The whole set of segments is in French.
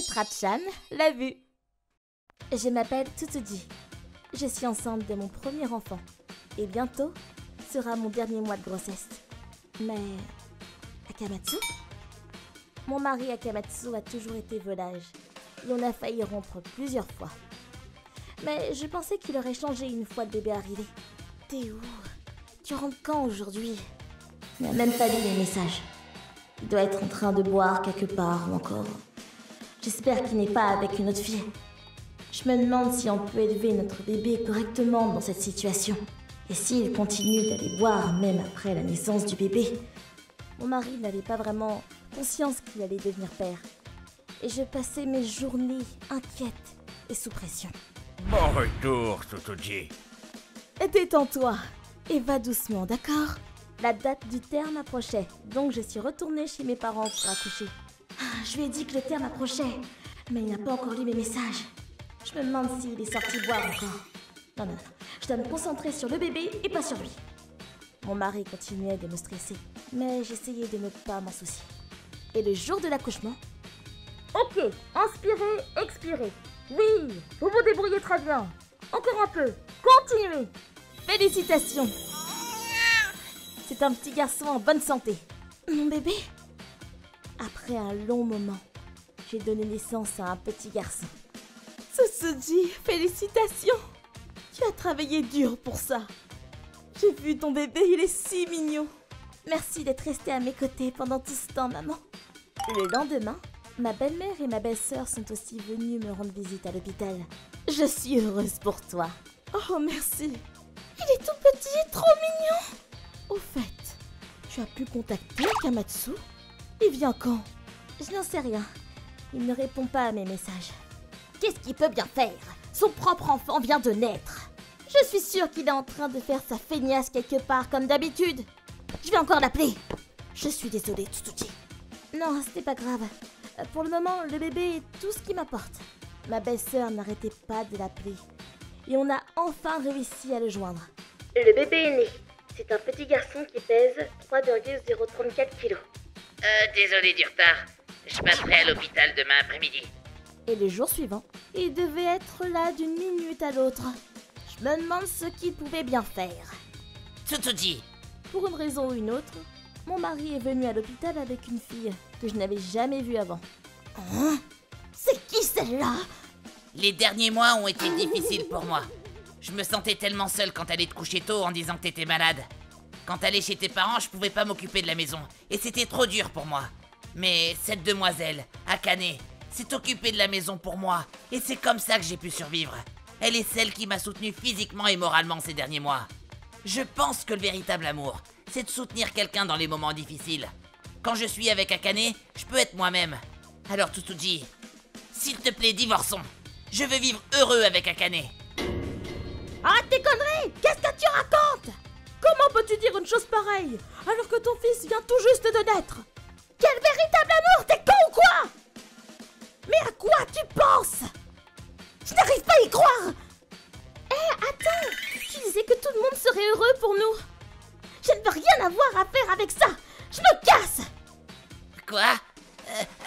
Maître Chan l'a vu. Je m'appelle Tsutsuji. Je suis enceinte de mon premier enfant. Et bientôt sera mon dernier mois de grossesse. Mais Akamatsu? Mon mari Akamatsu a toujours été volage. Et on a failli rompre plusieurs fois. Mais je pensais qu'il aurait changé une fois le bébé arrivé. T'es où? Tu rentres quand aujourd'hui? Il n'a même pas lu les messages. Il doit être en train de boire quelque part ou encore. J'espère qu'il n'est pas avec une autre fille. Je me demande si on peut élever notre bébé correctement dans cette situation. Et s'il continue d'aller boire même après la naissance du bébé. Mon mari n'avait pas vraiment conscience qu'il allait devenir père. Et je passais mes journées inquiètes et sous pression. Bon retour, Tsutsuji. Détends-toi et va doucement, d'accord? La date du terme approchait, donc je suis retournée chez mes parents pour accoucher. Je lui ai dit que le terme approchait, mais il n'a pas encore lu mes messages. Je me demande s'il est sorti boire encore. Non, je dois me concentrer sur le bébé et pas sur lui. Mon mari continuait de me stresser, mais j'essayais de ne pas m'en soucier. Et le jour de l'accouchement... Ok, inspirez, expirez. Oui, vous vous débrouillez très bien. Encore un peu, continuez. Félicitations. C'est un petit garçon en bonne santé. Mon bébé? Après un long moment, j'ai donné naissance à un petit garçon. Tsutsuji, félicitations. Tu as travaillé dur pour ça. J'ai vu ton bébé, il est si mignon. Merci d'être resté à mes côtés pendant tout ce temps, maman. Le lendemain, ma belle-mère et ma belle-sœur sont aussi venues me rendre visite à l'hôpital. Je suis heureuse pour toi. Oh, merci. Il est tout petit et trop mignon. Au fait, tu as pu contacter Akamatsu? Il vient quand? Je n'en sais rien. Il ne répond pas à mes messages. Qu'est-ce qu'il peut bien faire? Son propre enfant vient de naître. Je suis sûre qu'il est en train de faire sa feignasse quelque part comme d'habitude. Je vais encore l'appeler. Je suis désolée, Tsutsuji. Non, c'était pas grave. Pour le moment, le bébé est tout ce qui m'apporte. Ma belle-sœur n'arrêtait pas de l'appeler. Et on a enfin réussi à le joindre. Le bébé est né. C'est un petit garçon qui pèse 3,034 kilos. Désolé du retard. Je passerai à l'hôpital demain après-midi. Et le jour suivant, il devait être là d'une minute à l'autre. Je me demande ce qu'il pouvait bien faire. Tsutsuji. Pour une raison ou une autre, mon mari est venu à l'hôpital avec une fille que je n'avais jamais vue avant. Hein? C'est qui celle-là? Les derniers mois ont été difficiles pour moi. Je me sentais tellement seule quand t'allais te coucher tôt en disant que t'étais malade. Quand t'allais chez tes parents, je pouvais pas m'occuper de la maison. Et c'était trop dur pour moi. Mais cette demoiselle, Akane, s'est occupée de la maison pour moi. Et c'est comme ça que j'ai pu survivre. Elle est celle qui m'a soutenu physiquement et moralement ces derniers mois. Je pense que le véritable amour, c'est de soutenir quelqu'un dans les moments difficiles. Quand je suis avec Akane, je peux être moi-même. Alors Tsutsuji, s'il te plaît, divorçons. Je veux vivre heureux avec Akane. Arrête tes conneries! Qu'est-ce que tu racontes? Comment peux-tu dire une chose pareille alors que ton fils vient tout juste de naître? Quel véritable amour? T'es con ou quoi? Mais à quoi tu penses? Je n'arrive pas à y croire! Attends! Tu disais que tout le monde serait heureux pour nous! Je ne veux rien avoir à faire avec ça! Je me casse! Quoi?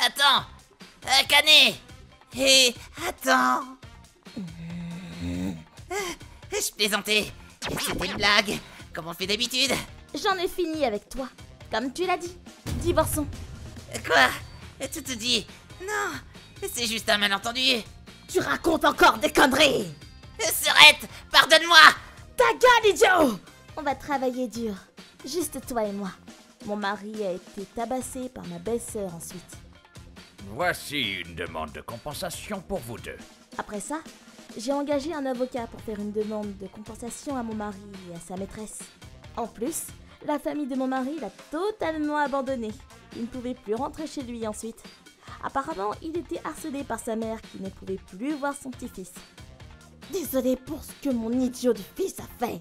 Attends! Akane! Hé, attends! Je plaisantais. C'était une blague, comme on fait d'habitude. J'en ai fini avec toi. Comme tu l'as dit. Divorçons. Quoi? Tsutsuji? Non, c'est juste un malentendu. Tu racontes encore des conneries! Serette, pardonne-moi! Ta gueule, idiot! On va travailler dur. Juste toi et moi. Mon mari a été tabassé par ma belle-sœur ensuite. Voici une demande de compensation pour vous deux. Après ça, j'ai engagé un avocat pour faire une demande de compensation à mon mari et à sa maîtresse. En plus, la famille de mon mari l'a totalement abandonné. Il ne pouvait plus rentrer chez lui ensuite. Apparemment, il était harcelé par sa mère qui ne pouvait plus voir son petit-fils. Désolée pour ce que mon idiot de fils a fait.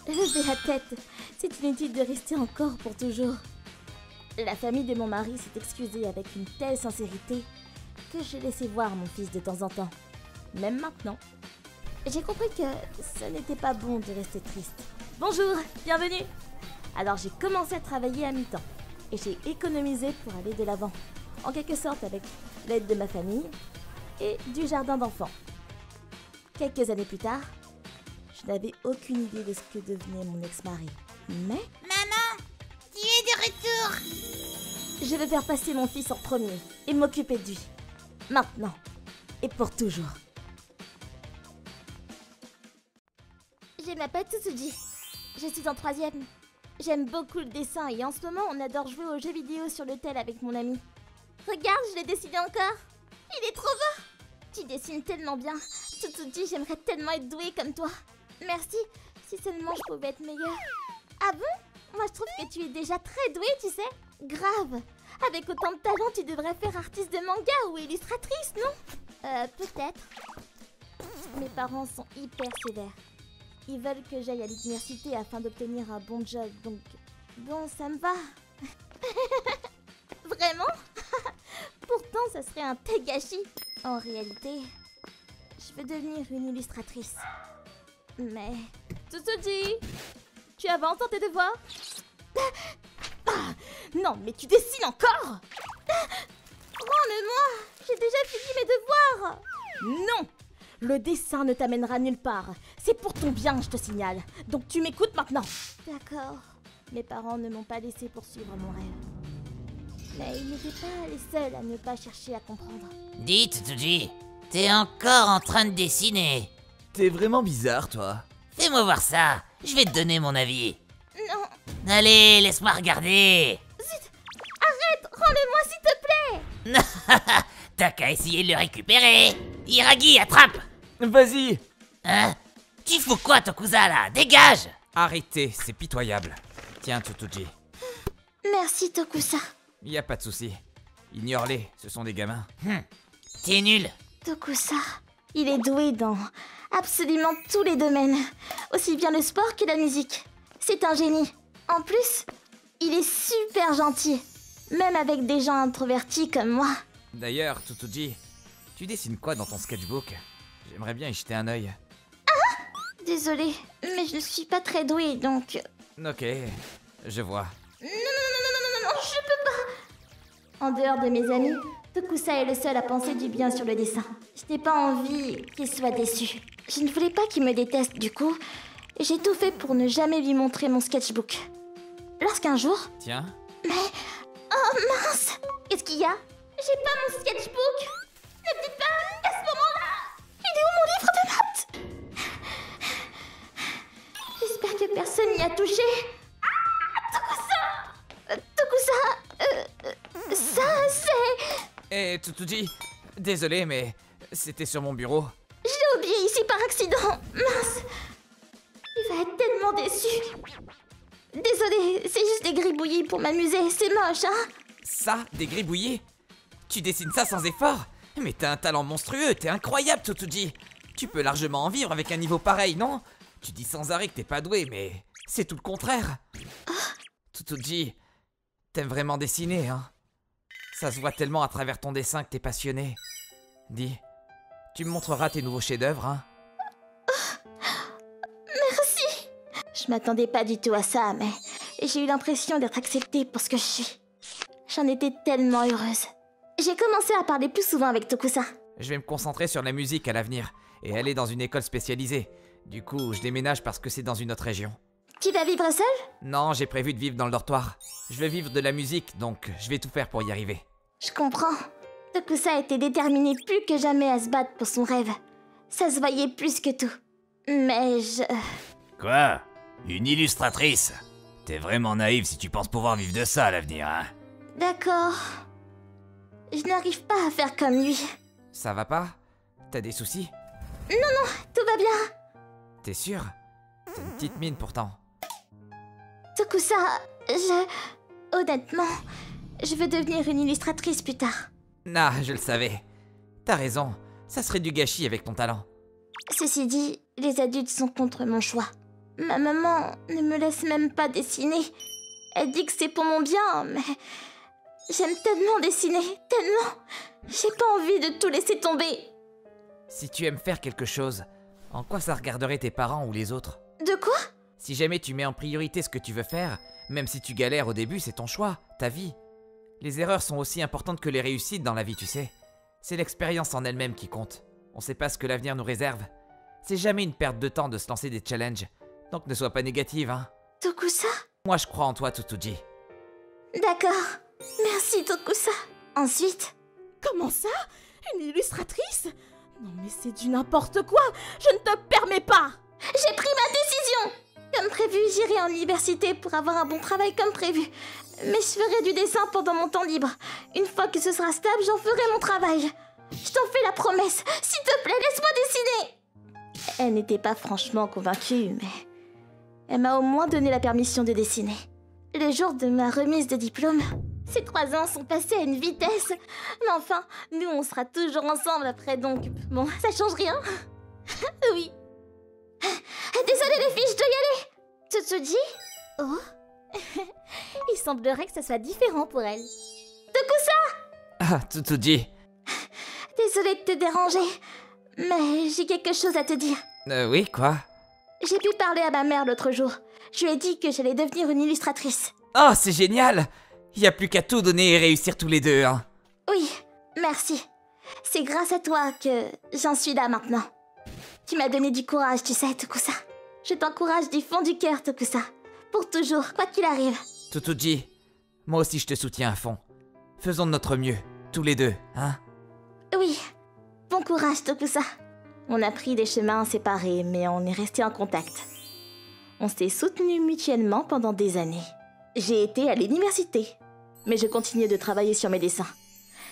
Levez la tête, c'est inutile de rester encore pour toujours. La famille de mon mari s'est excusée avec une telle sincérité que je laissais voir mon fils de temps en temps. Même maintenant. J'ai compris que ce n'était pas bon de rester triste. Bonjour, bienvenue. Alors j'ai commencé à travailler à mi-temps. et j'ai économisé pour aller de l'avant, en quelque sorte avec l'aide de ma famille et du jardin d'enfants. Quelques années plus tard, je n'avais aucune idée de ce que devenait mon ex-mari, mais... Maman, tu es de retour. Je vais faire passer mon fils en premier et m'occuper de lui. Maintenant et pour toujours. Je m'appelle Tsutsuji. Je suis en 3e. J'aime beaucoup le dessin et en ce moment on adore jouer aux jeux vidéo sur le tel avec mon ami. Regarde, je l'ai dessiné encore. Il est trop beau. Tu dessines tellement bien. Tsutsuji, j'aimerais tellement être douée comme toi. Merci, si seulement je pouvais être meilleure. Ah bon? Moi je trouve que tu es déjà très douée, tu sais. Grave. Avec autant de talent, tu devrais faire artiste de manga ou illustratrice, non? Peut-être. Mes parents sont hyper sévères. Ils veulent que j'aille à l'université afin d'obtenir un bon job, donc... Bon, ça me va. Vraiment? Pourtant, ça serait un tel gâchis. En réalité, je veux devenir une illustratrice. Mais... Tsutsuji, tu avances dans tes devoirs? Non, mais tu dessines encore? Rends-le-moi! J'ai déjà fini mes devoirs! Non! Le dessin ne t'amènera nulle part. C'est pour ton bien, je te signale. Donc tu m'écoutes maintenant. D'accord. Mes parents ne m'ont pas laissé poursuivre mon rêve. Mais ils n'étaient pas les seuls à ne pas chercher à comprendre. Dis, Tsutsuji, t'es encore en train de dessiner. T'es vraiment bizarre, toi. Fais-moi voir ça, je vais te donner mon avis. Non! Allez, laisse-moi regarder. Zut! Arrête! Rends-le-moi, s'il te plaît! T'as qu'à essayer de le récupérer. Iragi, attrape. Vas-y. Hein? Tu fous quoi, Tokusa, là? Dégage! Arrêtez, c'est pitoyable. Tiens, Tsutsuji. Merci, Tokusa. Y a pas de souci. Ignore-les, ce sont des gamins. T'es nul. Tokusa, il est doué dans absolument tous les domaines. Aussi bien le sport que la musique. C'est un génie. En plus, il est super gentil. Même avec des gens introvertis comme moi. D'ailleurs, Tsutsuji, tu dessines quoi dans ton sketchbook? J'aimerais bien y jeter un œil. Désolée, mais je ne suis pas très douée, donc... Ok, je vois. Non, je peux pas. En dehors de mes amis, Tokusa est le seul à penser du bien sur le dessin. Je n'ai pas envie qu'il soit déçu. Je ne voulais pas qu'il me déteste, du coup, j'ai tout fait pour ne jamais lui montrer mon sketchbook. Lorsqu'un jour... Tiens. Mais... Oh mince! Qu'est-ce qu'il y a? J'ai pas mon sketchbook! Ne me dites pas à ce moment-là! Il est où mon livre de notes? J'espère que personne n'y a touché. Ah! Tokusa! Ça, c'est... Eh, Tsutsuji, désolé, mais c'était sur mon bureau. Je l'ai oublié ici par accident. Mince! Il va être tellement déçu. Désolée, c'est juste des gribouillis pour m'amuser, c'est moche, hein? Ça, des gribouillis? Tu dessines ça sans effort? Mais t'as un talent monstrueux, t'es incroyable, Tsutsuji. Tu peux largement en vivre avec un niveau pareil, non? Tu dis sans arrêt que t'es pas doué, mais c'est tout le contraire. Tsutsuji, t'aimes vraiment dessiner, hein? Ça se voit tellement à travers ton dessin que t'es passionné. Dis, tu me montreras tes nouveaux chefs-d'œuvre, hein? Merci. Je m'attendais pas du tout à ça, mais j'ai eu l'impression d'être acceptée pour ce que je suis. J'en étais tellement heureuse. J'ai commencé à parler plus souvent avec Tokusa. Je vais me concentrer sur la musique à l'avenir et aller dans une école spécialisée. Du coup, je déménage parce que c'est dans une autre région. Tu vas vivre seul? Non, j'ai prévu de vivre dans le dortoir. Je veux vivre de la musique, donc je vais tout faire pour y arriver. Je comprends. Tokusa était déterminé plus que jamais à se battre pour son rêve. Ça se voyait plus que tout. Mais je... Quoi? Une illustratrice? T'es vraiment naïve si tu penses pouvoir vivre de ça à l'avenir, hein? D'accord. Je n'arrive pas à faire comme lui. Ça va pas? T'as des soucis? Non, tout va bien. T'es sûr? T'as une petite mine pourtant. Tokusa, honnêtement, je veux devenir une illustratrice plus tard. Nah, je le savais. T'as raison, ça serait du gâchis avec ton talent. Ceci dit, les adultes sont contre mon choix. Ma maman ne me laisse même pas dessiner. Elle dit que c'est pour mon bien, mais... J'aime tellement dessiner, tellement. J'ai pas envie de tout laisser tomber. Si tu aimes faire quelque chose, en quoi ça regarderait tes parents ou les autres? De quoi? Si jamais tu mets en priorité ce que tu veux faire, même si tu galères au début, c'est ton choix, ta vie. Les erreurs sont aussi importantes que les réussites dans la vie, tu sais. C'est l'expérience en elle-même qui compte. On sait pas ce que l'avenir nous réserve. C'est jamais une perte de temps de se lancer des challenges. Donc ne sois pas négative, hein. Tokusa? Moi je crois en toi, Tsutsuji. D'accord. Merci, Tokusa. Ensuite... Comment ça? Une illustratrice? Non mais c'est du n'importe quoi. Je ne te permets pas. J'ai pris ma décision. Comme prévu, j'irai en université pour avoir un bon travail comme prévu. Mais je ferai du dessin pendant mon temps libre. Une fois que ce sera stable, j'en ferai mon travail. Je t'en fais la promesse. S'il te plaît, laisse-moi dessiner. Elle n'était pas franchement convaincue, mais... elle m'a au moins donné la permission de dessiner. Le jour de ma remise de diplôme, ces 3 ans sont passés à une vitesse. Mais enfin, nous, on sera toujours ensemble après, donc... bon, ça change rien. Oui. Désolée les filles, je dois y aller. Tsutsuji? Oh. Il semblerait que ça soit différent pour elle. Tokusa! Ah, Tsutsuji. Désolée de te déranger, mais j'ai quelque chose à te dire. Oui, quoi? J'ai pu parler à ma mère l'autre jour. Je lui ai dit que j'allais devenir une illustratrice. Oh, c'est génial! Y a plus qu'à tout donner et réussir tous les deux, hein. Oui, merci. C'est grâce à toi que j'en suis là maintenant. Tu m'as donné du courage, tu sais, Tokusa. Je t'encourage du fond du cœur, Tokusa. Pour toujours, quoi qu'il arrive. Tsutsuji, moi aussi je te soutiens à fond. Faisons de notre mieux, tous les deux, hein? Oui, bon courage, Tokusa. On a pris des chemins séparés, mais on est restés en contact. On s'est soutenus mutuellement pendant des années. J'ai été à l'université, mais je continuais de travailler sur mes dessins.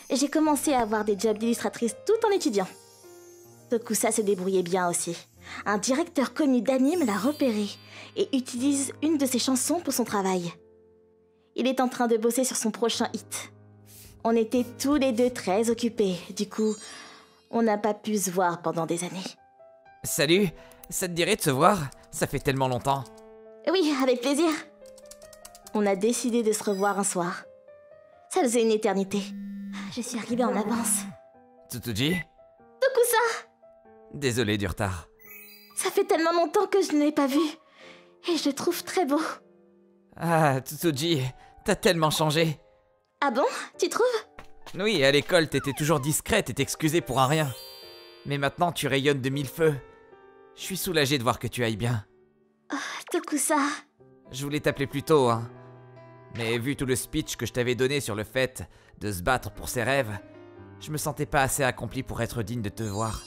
Et j'ai commencé à avoir des jobs d'illustratrice tout en étudiant. Tokusa se débrouillait bien aussi. Un directeur connu d'anime l'a repéré et utilise une de ses chansons pour son travail. Il est en train de bosser sur son prochain hit. On était tous les deux très occupés, du coup, on n'a pas pu se voir pendant des années. Salut, ça te dirait de se voir? Ça fait tellement longtemps. Oui, avec plaisir. On a décidé de se revoir un soir. Ça faisait une éternité. Je suis arrivée en avance. Tsutsuji? Tokusa! Désolé du retard. Ça fait tellement longtemps que je ne l'ai pas vu. Et je le trouve très beau. Ah, Tsutsuji, t'as tellement changé. Ah bon? Tu trouves? Oui, à l'école, t'étais toujours discrète et t'excusais pour un rien. Mais maintenant, tu rayonnes de 1000 feux. Je suis soulagé de voir que tu ailles bien. Oh, Tokusa. Je voulais t'appeler plus tôt, hein. Mais vu tout le speech que je t'avais donné sur le fait de se battre pour ses rêves, je me sentais pas assez accompli pour être digne de te voir.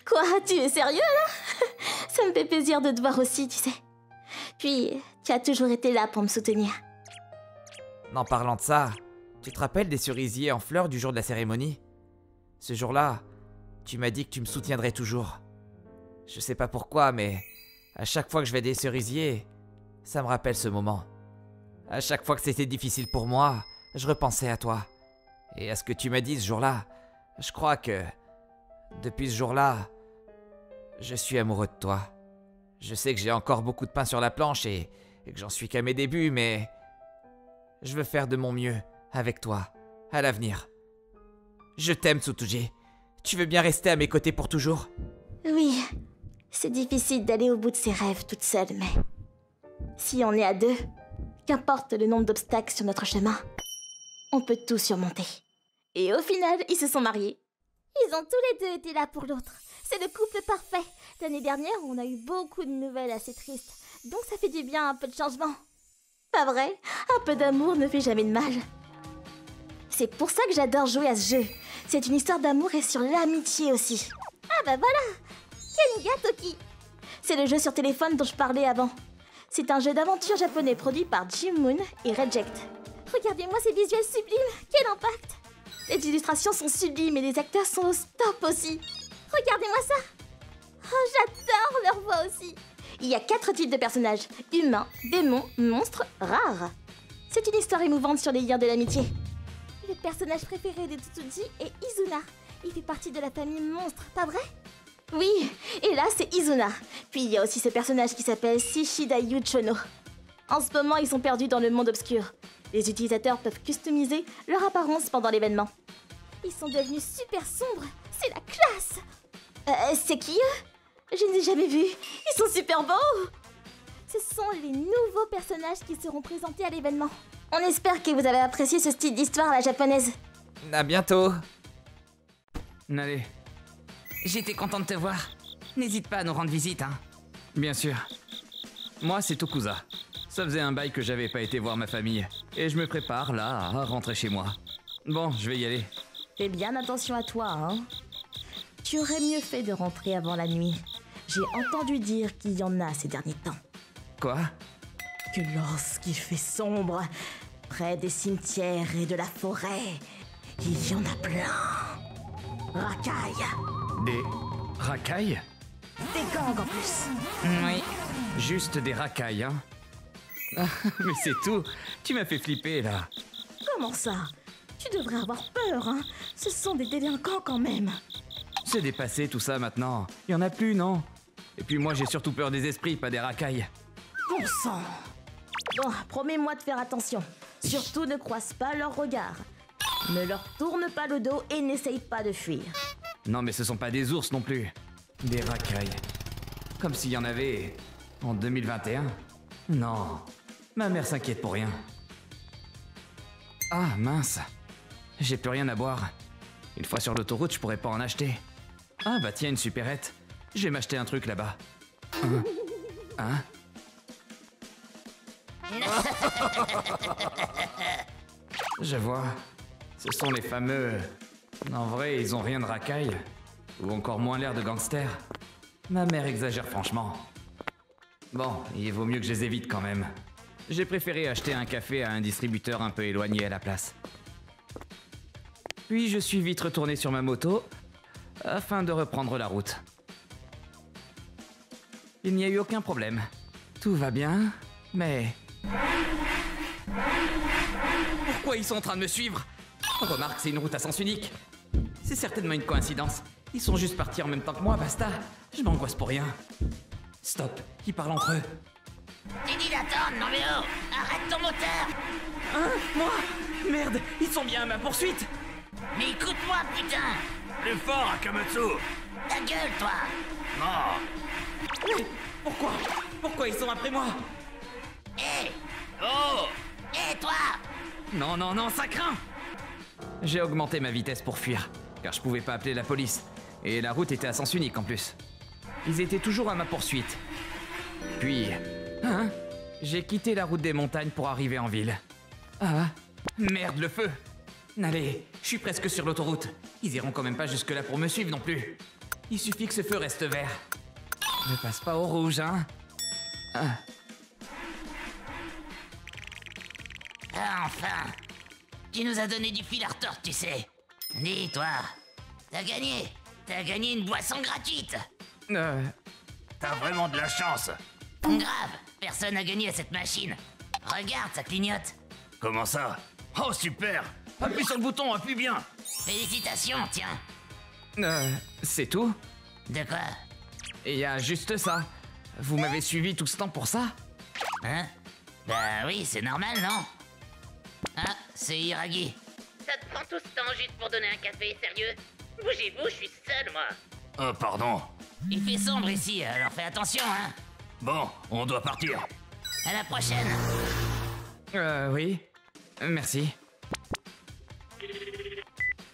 Quoi? Tu es sérieux, là? Ça me fait plaisir de te voir aussi, tu sais. Puis, tu as toujours été là pour me soutenir. En parlant de ça, tu te rappelles des cerisiers en fleurs du jour de la cérémonie? Ce jour-là, tu m'as dit que tu me soutiendrais toujours. Je sais pas pourquoi, mais à chaque fois que je vais des cerisiers, ça me rappelle ce moment. À chaque fois que c'était difficile pour moi, je repensais à toi. Et à ce que tu m'as dit ce jour-là. Je crois que, depuis ce jour-là, je suis amoureux de toi. Je sais que j'ai encore beaucoup de pain sur la planche et que j'en suis qu'à mes débuts, mais je veux faire de mon mieux avec toi, à l'avenir. Je t'aime, Tsutsuji. Tu veux bien rester à mes côtés pour toujours? Oui, c'est difficile d'aller au bout de ses rêves toute seule, mais... si on est à deux, qu'importe le nombre d'obstacles sur notre chemin, on peut tout surmonter. Et au final, ils se sont mariés. Ils ont tous les deux été là pour l'autre. C'est le couple parfait. L'année dernière, on a eu beaucoup de nouvelles assez tristes. Donc ça fait du bien un peu de changement. Pas vrai? Un peu d'amour ne fait jamais de mal. C'est pour ça que j'adore jouer à ce jeu. C'est une histoire d'amour et sur l'amitié aussi. Ah bah voilà! Kenga Toki! C'est le jeu sur téléphone dont je parlais avant. C'est un jeu d'aventure japonais produit par Jim Moon et Reject. Regardez-moi ces visuels sublimes! Quel impact! Les illustrations sont sublimes et les acteurs sont au top aussi. Regardez-moi ça! Oh, j'adore leur voix aussi. Il y a 4 types de personnages. Humains, démons, monstres, rares. C'est une histoire émouvante sur les liens de l'amitié. Le personnage préféré de Tsutsuji est Izuna. Il fait partie de la famille monstre, pas vrai? Oui, et là c'est Izuna. Puis il y a aussi ce personnage qui s'appelle Shishidayu Chono. En ce moment, ils sont perdus dans le monde obscur. Les utilisateurs peuvent customiser leur apparence pendant l'événement. Ils sont devenus super sombres. C'est la classe! C'est qui eux? Je ne les ai jamais vus. Ils sont super beaux! Ce sont les nouveaux personnages qui seront présentés à l'événement. On espère que vous avez apprécié ce style d'histoire à la japonaise. À bientôt. Allez. J'étais content de te voir. N'hésite pas à nous rendre visite, hein. Bien sûr. Moi, c'est Tokusa. Ça faisait un bail que j'avais pas été voir ma famille. Et je me prépare, là, à rentrer chez moi. Bon, je vais y aller. Fais bien attention à toi, hein. Tu aurais mieux fait de rentrer avant la nuit. J'ai entendu dire qu'il y en a ces derniers temps. Quoi? Que lorsqu'il fait sombre, près des cimetières et de la forêt, il y en a plein. Racailles. Des racailles? Des gangs en plus. Oui. Juste des racailles, hein? Ah, mais c'est tout. Tu m'as fait flipper, là. Comment ça? Tu devrais avoir peur, hein. Ce sont des délinquants quand même. C'est dépassé tout ça maintenant. Il y en a plus, non? Et puis moi, j'ai surtout peur des esprits, pas des racailles. Bon sang. Bon, promets-moi de faire attention. Surtout ne croise pas leurs regards. Ne leur tourne pas le dos et n'essaye pas de fuir. Non, mais ce sont pas des ours non plus. Des racailles. Comme s'il y en avait en 2021. Non, ma mère s'inquiète pour rien. Ah, mince. J'ai plus rien à boire. Une fois sur l'autoroute, je pourrais pas en acheter. Ah bah tiens, une supérette. Je vais m'acheter un truc là-bas. Hein? Je vois. Ce sont les fameux... En vrai, ils ont rien de racaille. Ou encore moins l'air de gangster. Ma mère exagère franchement. Bon, il vaut mieux que je les évite quand même. J'ai préféré acheter un café à un distributeur un peu éloigné à la place. Puis je suis vite retourné sur ma moto afin de reprendre la route. Il n'y a eu aucun problème. Tout va bien, mais... Pourquoi ils sont en train de me suivre? Remarque, c'est une route à sens unique. C'est certainement une coïncidence. Ils sont juste partis en même temps que moi, basta. Je m'angoisse pour rien. Stop, ils parlent entre eux. T'es dit d'attendre, non mais oh! Arrête ton moteur! Hein? Moi? Merde, ils sont bien à ma poursuite. Mais écoute-moi, putain! Plus fort, Akamatsu. Ta gueule, toi! Non. Mais pourquoi ils sont après moi? Hé! Oh. Hé, toi! Non, non, non, ça craint. J'ai augmenté ma vitesse pour fuir, car je pouvais pas appeler la police. Et la route était à sens unique en plus. Ils étaient toujours à ma poursuite. Puis... Hein? J'ai quitté la route des montagnes pour arriver en ville. Ah, merde, le feu! Allez, je suis presque sur l'autoroute. Ils iront quand même pas jusque-là pour me suivre non plus. Il suffit que ce feu reste vert. Ne passe pas au rouge, hein? Ah. Ah, enfin! Tu nous as donné du fil à retordre, tu sais. Dis, toi, t'as gagné! T'as gagné une boisson gratuite! T'as vraiment de la chance. Grave! Personne n'a gagné à cette machine! Regarde, ça clignote! Comment ça? Oh, super. Appuie sur le bouton, appuie bien. Félicitations, tiens! C'est tout? De quoi? Et y a juste ça. Vous m'avez suivi tout ce temps pour ça? Hein? Bah oui, c'est normal, non? Ah, c'est Hiragi. Ça te prend tout ce temps juste pour donner un café, sérieux? Bougez-vous, je suis seul, moi. Oh, pardon. Il fait sombre ici, alors fais attention, hein. Bon, on doit partir. À la prochaine. Oui. Merci.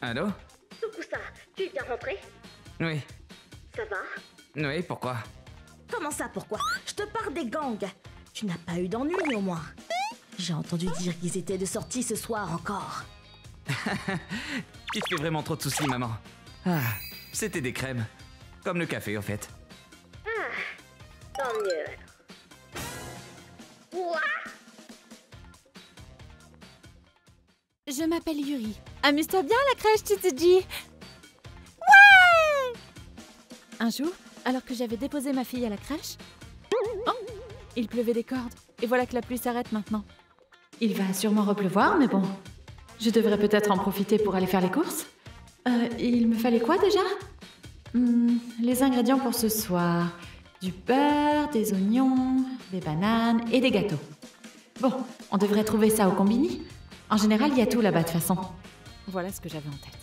Allô? Tokusa, tu es bien rentré? Oui. Ça va? Oui, pourquoi? Comment ça, pourquoi? Je te parle des gangs. Tu n'as pas eu d'ennui au moins. J'ai entendu dire qu'ils étaient de sortie ce soir encore. Tu te fais vraiment trop de soucis, maman. Ah, c'était des crèmes. Comme le café, au fait. Tant mieux alors. Ouah! Je m'appelle Yuri. Amuse-toi bien à la crèche, Tsutsuji. Ouais! Un jour, alors que j'avais déposé ma fille à la crèche... Oh! Il pleuvait des cordes. Et voilà que la pluie s'arrête maintenant. Il va sûrement repleuvoir, mais bon. Je devrais peut-être en profiter pour aller faire les courses. Il me fallait quoi déjà? Les ingrédients pour ce soir. Du beurre, des oignons, des bananes et des gâteaux. Bon, on devrait trouver ça au combini. En général, il y a tout là-bas de toute façon. Voilà ce que j'avais en tête.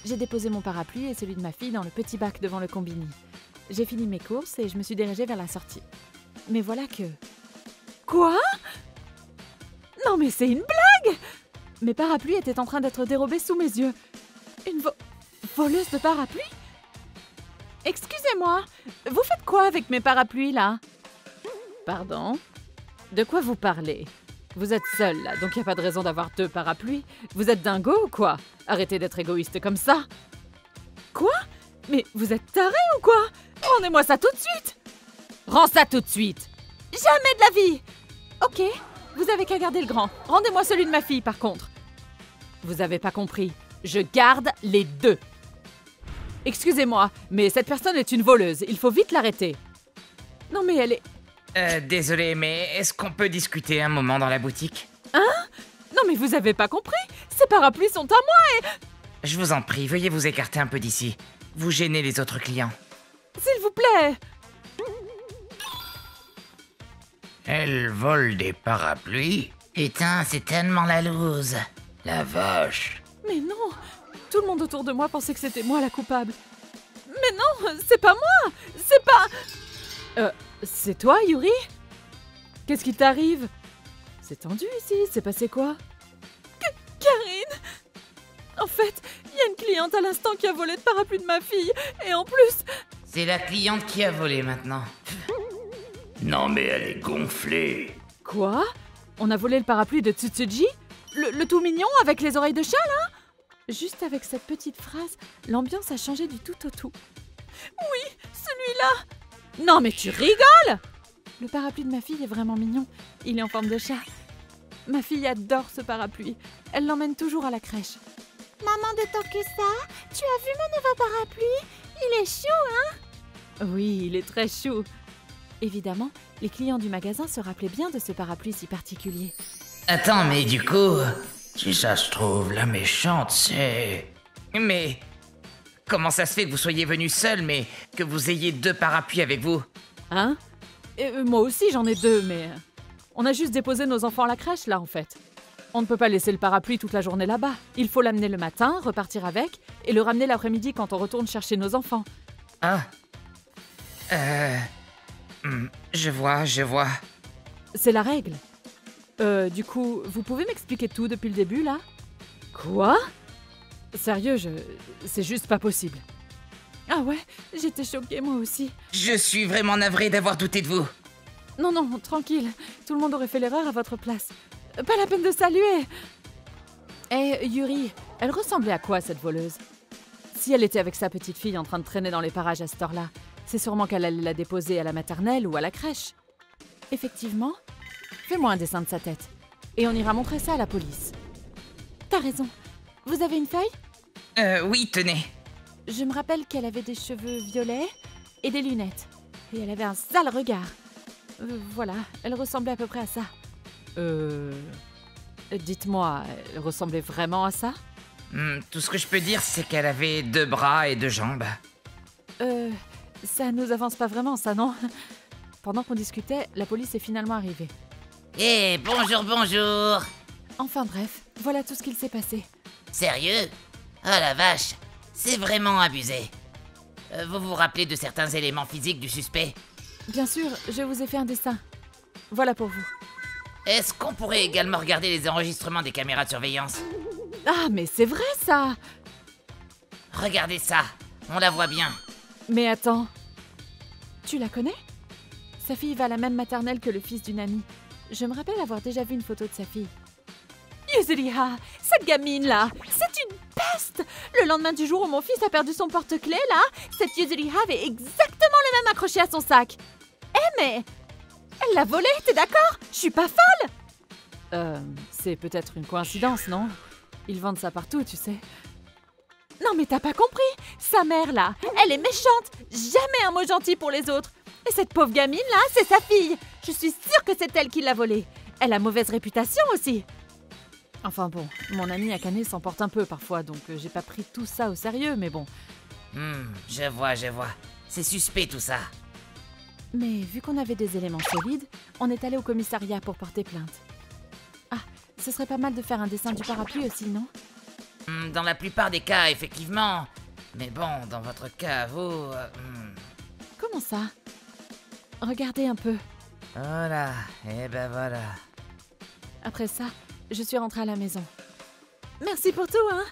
J'ai déposé mon parapluie et celui de ma fille dans le petit bac devant le combini. J'ai fini mes courses et je me suis dirigée vers la sortie. Mais voilà que... Quoi? Non mais c'est une blague! Mes parapluies étaient en train d'être dérobés sous mes yeux. Une voleuse de parapluies? Excusez-moi, vous faites quoi avec mes parapluies, là? Pardon? De quoi vous parlez? Vous êtes seul, là, donc il n'y a pas de raison d'avoir 2 parapluies. Vous êtes dingo ou quoi? Arrêtez d'être égoïste comme ça. Quoi? Mais vous êtes taré ou quoi? Rendez-moi ça tout de suite! Rends ça tout de suite! Jamais de la vie! Ok, vous avez qu'à garder le grand. Rendez-moi celui de ma fille, par contre. Vous avez pas compris. Je garde les 2. Excusez-moi, mais cette personne est une voleuse. Il faut vite l'arrêter. Non mais elle est... Désolé, mais est-ce qu'on peut discuter un moment dans la boutique? Hein? Non mais vous avez pas compris? Ces parapluies sont à moi et... Je vous en prie, veuillez vous écarter un peu d'ici. Vous gênez les autres clients. S'il vous plaît. Elle vole des parapluies? Putain, c'est tellement la loose. La vache. Mais non, tout le monde autour de moi pensait que c'était moi la coupable. Mais non, c'est pas moi. C'est pas... c'est toi, Yuri? Qu'est-ce qui t'arrive? C'est tendu ici, c'est passé quoi? Karine! En fait, il y a une cliente à l'instant qui a volé le parapluie de ma fille. Et en plus... C'est la cliente qui a volé maintenant. Non mais elle est gonflée. Quoi? On a volé le parapluie de Tsutsuji? Le tout mignon avec les oreilles de chat, là? Juste avec cette petite phrase, l'ambiance a changé du tout au tout. Oui, celui-là! Non mais tu rigoles! Le parapluie de ma fille est vraiment mignon. Il est en forme de chat. Ma fille adore ce parapluie. Elle l'emmène toujours à la crèche. Maman, de tant que ça, tu as vu mon nouveau parapluie? Il est chou, hein? Oui, il est très chou. Évidemment, les clients du magasin se rappelaient bien de ce parapluie si particulier. Attends, mais du coup, si ça se trouve, la méchante, c'est... Mais... Comment ça se fait que vous soyez venu seul, mais que vous ayez 2 parapluies avec vous? Hein? Moi aussi, j'en ai 2, mais... On a juste déposé nos enfants à la crèche, là, en fait. On ne peut pas laisser le parapluie toute la journée là-bas. Il faut l'amener le matin, repartir avec, et le ramener l'après-midi quand on retourne chercher nos enfants. Ah. Je vois. C'est la règle. Du coup, vous pouvez m'expliquer tout depuis le début, là? Quoi? Sérieux, c'est juste pas possible. Ah ouais, j'étais choquée, moi aussi. Je suis vraiment navré d'avoir douté de vous. Non, tranquille. Tout le monde aurait fait l'erreur à votre place. Pas la peine de saluer. Eh, Yuri, elle ressemblait à quoi, cette voleuse? Si elle était avec sa petite fille en train de traîner dans les parages à cette heure-là, c'est sûrement qu'elle allait la déposer à la maternelle ou à la crèche. Effectivement. Fais-moi un dessin de sa tête. Et on ira montrer ça à la police. T'as raison. Vous avez une feuille? Oui, tenez. Je me rappelle qu'elle avait des cheveux violets et des lunettes. Et elle avait un sale regard. Voilà, elle ressemblait à peu près à ça. Dites-moi, elle ressemblait vraiment à ça? Tout ce que je peux dire, c'est qu'elle avait 2 bras et 2 jambes. Ça nous avance pas vraiment, ça, non? Pendant qu'on discutait, la police est finalement arrivée. Eh, bonjour. Enfin bref, voilà tout ce qu'il s'est passé. Sérieux? Oh la vache, c'est vraiment abusé. Vous vous rappelez de certains éléments physiques du suspect? Bien sûr, je vous ai fait un dessin. Voilà pour vous. Est-ce qu'on pourrait également regarder les enregistrements des caméras de surveillance? Ah, mais c'est vrai, ça! Regardez ça, on la voit bien. Mais attends, tu la connais? Sa fille va à la même maternelle que le fils d'une amie. Je me rappelle avoir déjà vu une photo de sa fille. Yuzuriha, cette gamine-là, c'est une peste! Le lendemain du jour où mon fils a perdu son porte-clés, là, cette Yuzuriha avait exactement le même accroché à son sac. Eh mais... Elle l'a volé, t'es d'accord? Je suis pas folle! C'est peut-être une coïncidence, non? Ils vendent ça partout, tu sais. Non mais t'as pas compris? Sa mère, là, elle est méchante! Jamais un mot gentil pour les autres! Et cette pauvre gamine, là, c'est sa fille! Je suis sûre que c'est elle qui l'a volée! Elle a mauvaise réputation aussi! Enfin bon, mon ami Akane s'en porte un peu parfois, donc j'ai pas pris tout ça au sérieux, mais bon. Je vois. C'est suspect tout ça. Mais vu qu'on avait des éléments solides, on est allé au commissariat pour porter plainte. Ah, ce serait pas mal de faire un dessin du parapluie aussi, non? Dans la plupart des cas, effectivement. Mais bon, dans votre cas, vous... Comment ça? Regardez un peu. Voilà, et ben voilà. Après ça, je suis rentrée à la maison. Merci pour tout, hein?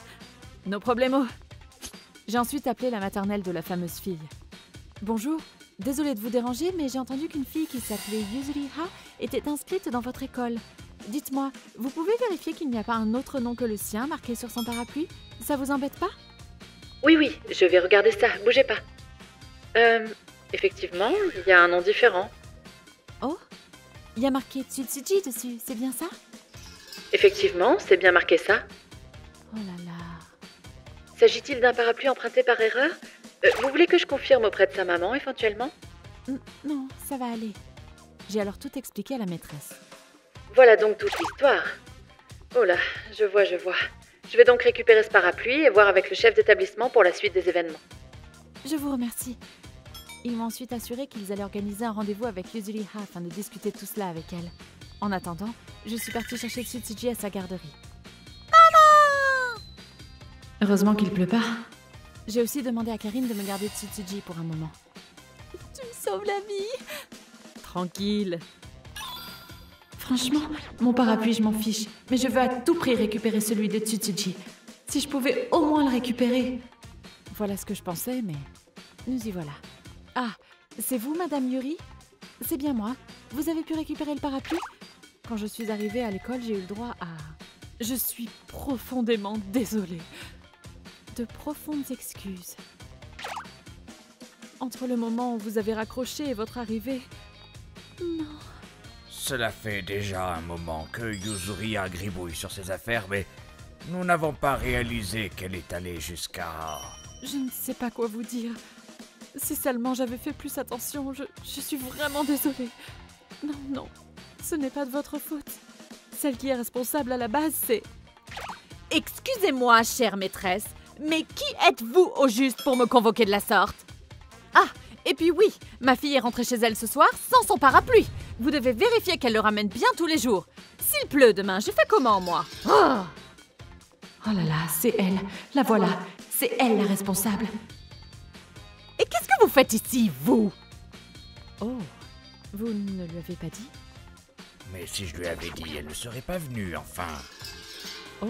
No problemo. J'ai ensuite appelé la maternelle de la fameuse fille. Bonjour, désolée de vous déranger, mais j'ai entendu qu'une fille qui s'appelait Yuzuriha était inscrite dans votre école. Dites-moi, vous pouvez vérifier qu'il n'y a pas un autre nom que le sien marqué sur son parapluie? Ça vous embête pas? Oui, je vais regarder ça, bougez pas. Effectivement, il y a un nom différent. Oh, il y a marqué Tsutsuji dessus, c'est bien ça? Effectivement, c'est bien marqué ça. Oh là là... S'agit-il d'un parapluie emprunté par erreur? Vous voulez que je confirme auprès de sa maman, éventuellement? Non, ça va aller. J'ai alors tout expliqué à la maîtresse. Voilà donc toute l'histoire. Oh là, je vois. Je vais donc récupérer ce parapluie et voir avec le chef d'établissement pour la suite des événements. Je vous remercie. Ils m'ont ensuite assuré qu'ils allaient organiser un rendez-vous avec Yuzuriha afin de discuter tout cela avec elle. En attendant, je suis partie chercher Tsutsuji à sa garderie. Maman! Heureusement qu'il pleut pas. J'ai aussi demandé à Karine de me garder Tsutsuji pour un moment. Tu me sauves la vie! Tranquille. Franchement, mon parapluie, je m'en fiche. Mais je veux à tout prix récupérer celui de Tsutsuji. Si je pouvais au moins le récupérer. Voilà ce que je pensais, mais nous y voilà. Ah, c'est vous, Madame Yuri? C'est bien moi. Vous avez pu récupérer le parapluie? Quand je suis arrivée à l'école, j'ai eu le droit à... Je suis profondément désolée. De profondes excuses. Entre le moment où vous avez raccroché et votre arrivée... Non... Cela fait déjà un moment que Yuzuriha gribouille sur ses affaires, mais nous n'avons pas réalisé qu'elle est allée jusqu'à... Je ne sais pas quoi vous dire. Si seulement j'avais fait plus attention, je suis vraiment désolée. Non, ce n'est pas de votre faute. Celle qui est responsable à la base, c'est... Excusez-moi, chère maîtresse, mais qui êtes-vous au juste pour me convoquer de la sorte? Ah, et puis oui, ma fille est rentrée chez elle ce soir sans son parapluie. Vous devez vérifier qu'elle le ramène bien tous les jours. S'il pleut demain, je fais comment, moi? Oh là là, c'est elle. La voilà. C'est elle la responsable. Et qu'est-ce que vous faites ici, vous? Oh, vous ne lui avez pas dit? Mais si je lui avais dit, elle ne serait pas venue, enfin. Oh.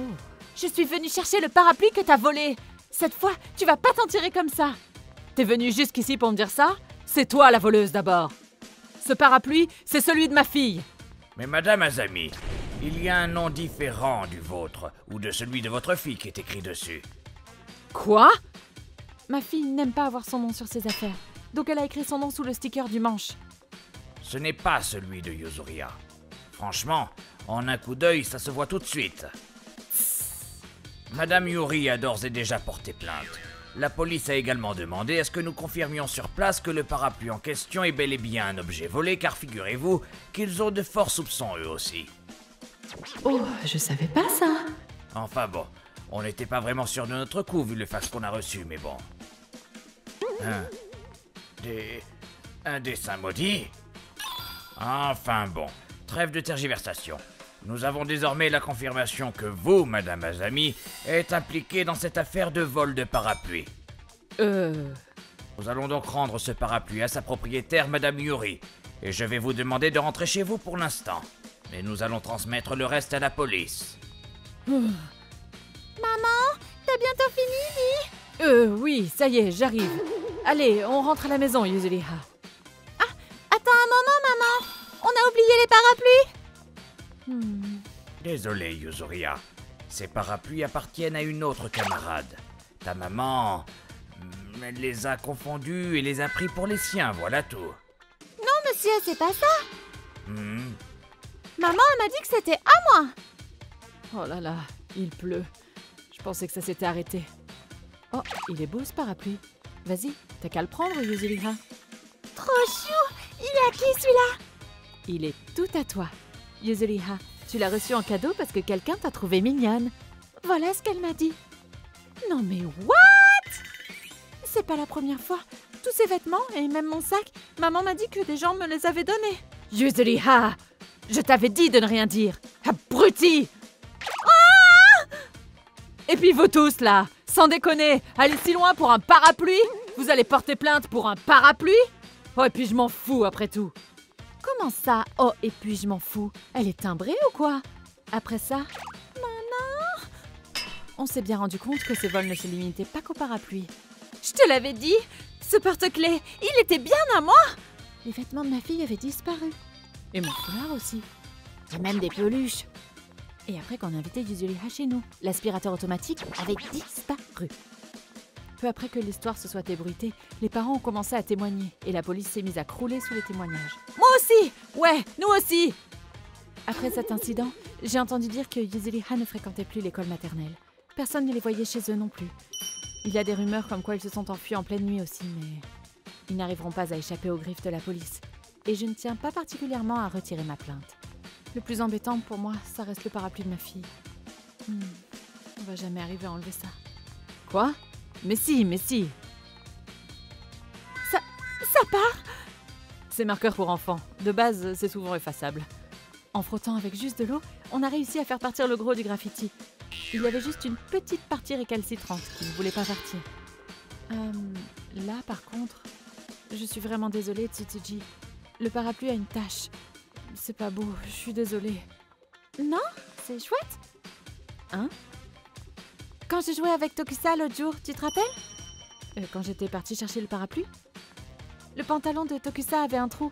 Je suis venue chercher le parapluie que t'as volé. Cette fois, tu vas pas t'en tirer comme ça. T'es venue jusqu'ici pour me dire ça? C'est toi la voleuse d'abord. Ce parapluie, c'est celui de ma fille. Mais Madame Azami, il y a un nom différent du vôtre, ou de celui de votre fille qui est écrit dessus. Quoi? Ma fille n'aime pas avoir son nom sur ses affaires, donc elle a écrit son nom sous le sticker du manche. Ce n'est pas celui de Yuzuriha. Franchement, en un coup d'œil, ça se voit tout de suite. Madame Yuri a d'ores et déjà porté plainte. La police a également demandé à ce que nous confirmions sur place que le parapluie en question est bel et bien un objet volé, car figurez-vous qu'ils ont de forts soupçons eux aussi. Oh, je savais pas ça. Enfin bon, on n'était pas vraiment sûr de notre coup vu le fax qu'on a reçu, mais bon. Un dessin maudit? Enfin bon, trêve de tergiversation. Nous avons désormais la confirmation que vous, Madame Azami, êtes impliquée dans cette affaire de vol de parapluie. Nous allons donc rendre ce parapluie à sa propriétaire, Madame Yuri, et je vais vous demander de rentrer chez vous pour l'instant. Mais nous allons transmettre le reste à la police. Maman, t'as bientôt fini, Oui, ça y est, j'arrive. Allez, on rentre à la maison, Yuzuriha. Ah, attends un moment, maman. On a oublié les parapluies. Désolé, Yuzuriha. Ces parapluies appartiennent à une autre camarade. Ta maman... elle les a confondus et les a pris pour les siens, voilà tout. Non, monsieur, c'est pas ça. Hmm. Maman, elle m'a dit que c'était à moi. Oh là là, il pleut. Je pensais que ça s'était arrêté. Oh, il est beau ce parapluie. Vas-y, t'as qu'à le prendre, Yuzuriha. Trop chou. Il est à qui, celui-là? Il est tout à toi. Yuzuriha, tu l'as reçu en cadeau parce que quelqu'un t'a trouvé mignonne. Voilà ce qu'elle m'a dit. Non mais what? C'est pas la première fois. Tous ces vêtements et même mon sac, maman m'a dit que des gens me les avaient donnés. Yuzuriha, je t'avais dit de ne rien dire. Abruti! Et puis vous tous là, sans déconner, allez si loin pour un parapluie? Vous allez porter plainte pour un parapluie? Oh et puis je m'en fous après tout. Comment ça? Oh, et puis je m'en fous. Elle est timbrée ou quoi? Après ça... Maman! On s'est bien rendu compte que ces vols ne se limitaient pas qu'au parapluie. Je te l'avais dit! Ce porte-clés, il était bien à moi! Les vêtements de ma fille avaient disparu. Et mon foulard aussi. Et même des peluches. Et après qu'on a invité Yuzuliha chez nous, l'aspirateur automatique avait disparu. Peu après que l'histoire se soit ébruitée, les parents ont commencé à témoigner et la police s'est mise à crouler sous les témoignages. Moi aussi! Ouais, nous aussi! Après cet incident, j'ai entendu dire que Yuzuliha ne fréquentait plus l'école maternelle. Personne ne les voyait chez eux non plus. Il y a des rumeurs comme quoi ils se sont enfuis en pleine nuit aussi, mais ils n'arriveront pas à échapper aux griffes de la police. Et je ne tiens pas particulièrement à retirer ma plainte. Le plus embêtant pour moi, ça reste le parapluie de ma fille. On va jamais arriver à enlever ça. Quoi? Mais si, mais si. Ça part? C'est marqueur pour enfants. De base, c'est souvent effaçable. En frottant avec juste de l'eau, on a réussi à faire partir le gros du graffiti. Il y avait juste une petite partie récalcitrante qui ne voulait pas partir. Là, par contre, je suis vraiment désolée, Tsutsuji. Le parapluie a une tache. C'est pas beau, je suis désolée. Non, c'est chouette. Hein? Quand j'ai joué avec Tokusa l'autre jour, tu te rappelles? Quand j'étais partie chercher le parapluie? Le pantalon de Tokusa avait un trou.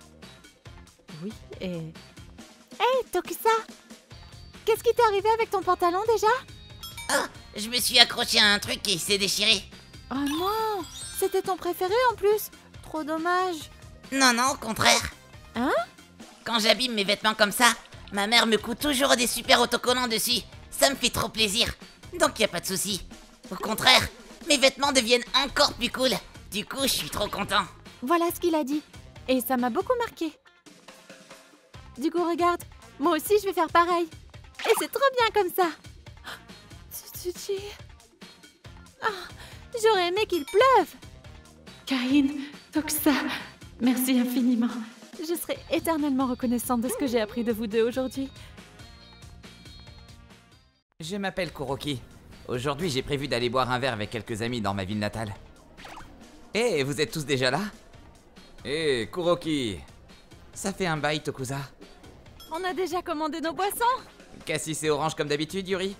Oui, et... Hey, Tokusa! Qu'est-ce qui t'est arrivé avec ton pantalon déjà? Oh, je me suis accroché à un truc et il s'est déchiré. Oh non! C'était ton préféré en plus! Trop dommage! Non, non, au contraire. Hein? Quand j'abîme mes vêtements comme ça, ma mère me coud toujours des super autocollants dessus. Ça me fait trop plaisir. Donc y a pas de souci. Au contraire, mes vêtements deviennent encore plus cool. Du coup, je suis trop content. Voilà ce qu'il a dit. Et ça m'a beaucoup marqué. Du coup, regarde, moi aussi je vais faire pareil. Et c'est trop bien comme ça. Tsutsuji. J'aurais aimé qu'il pleuve. Karine, Tokusa, merci infiniment. Je serai éternellement reconnaissante de ce que j'ai appris de vous deux aujourd'hui. Je m'appelle Kuroki. Aujourd'hui, j'ai prévu d'aller boire un verre avec quelques amis dans ma ville natale. Eh, vous êtes tous déjà là? Eh, Kuroki. Ça fait un bail, Tokusa. On a déjà commandé nos boissons? Cassis et orange comme d'habitude, Yuri?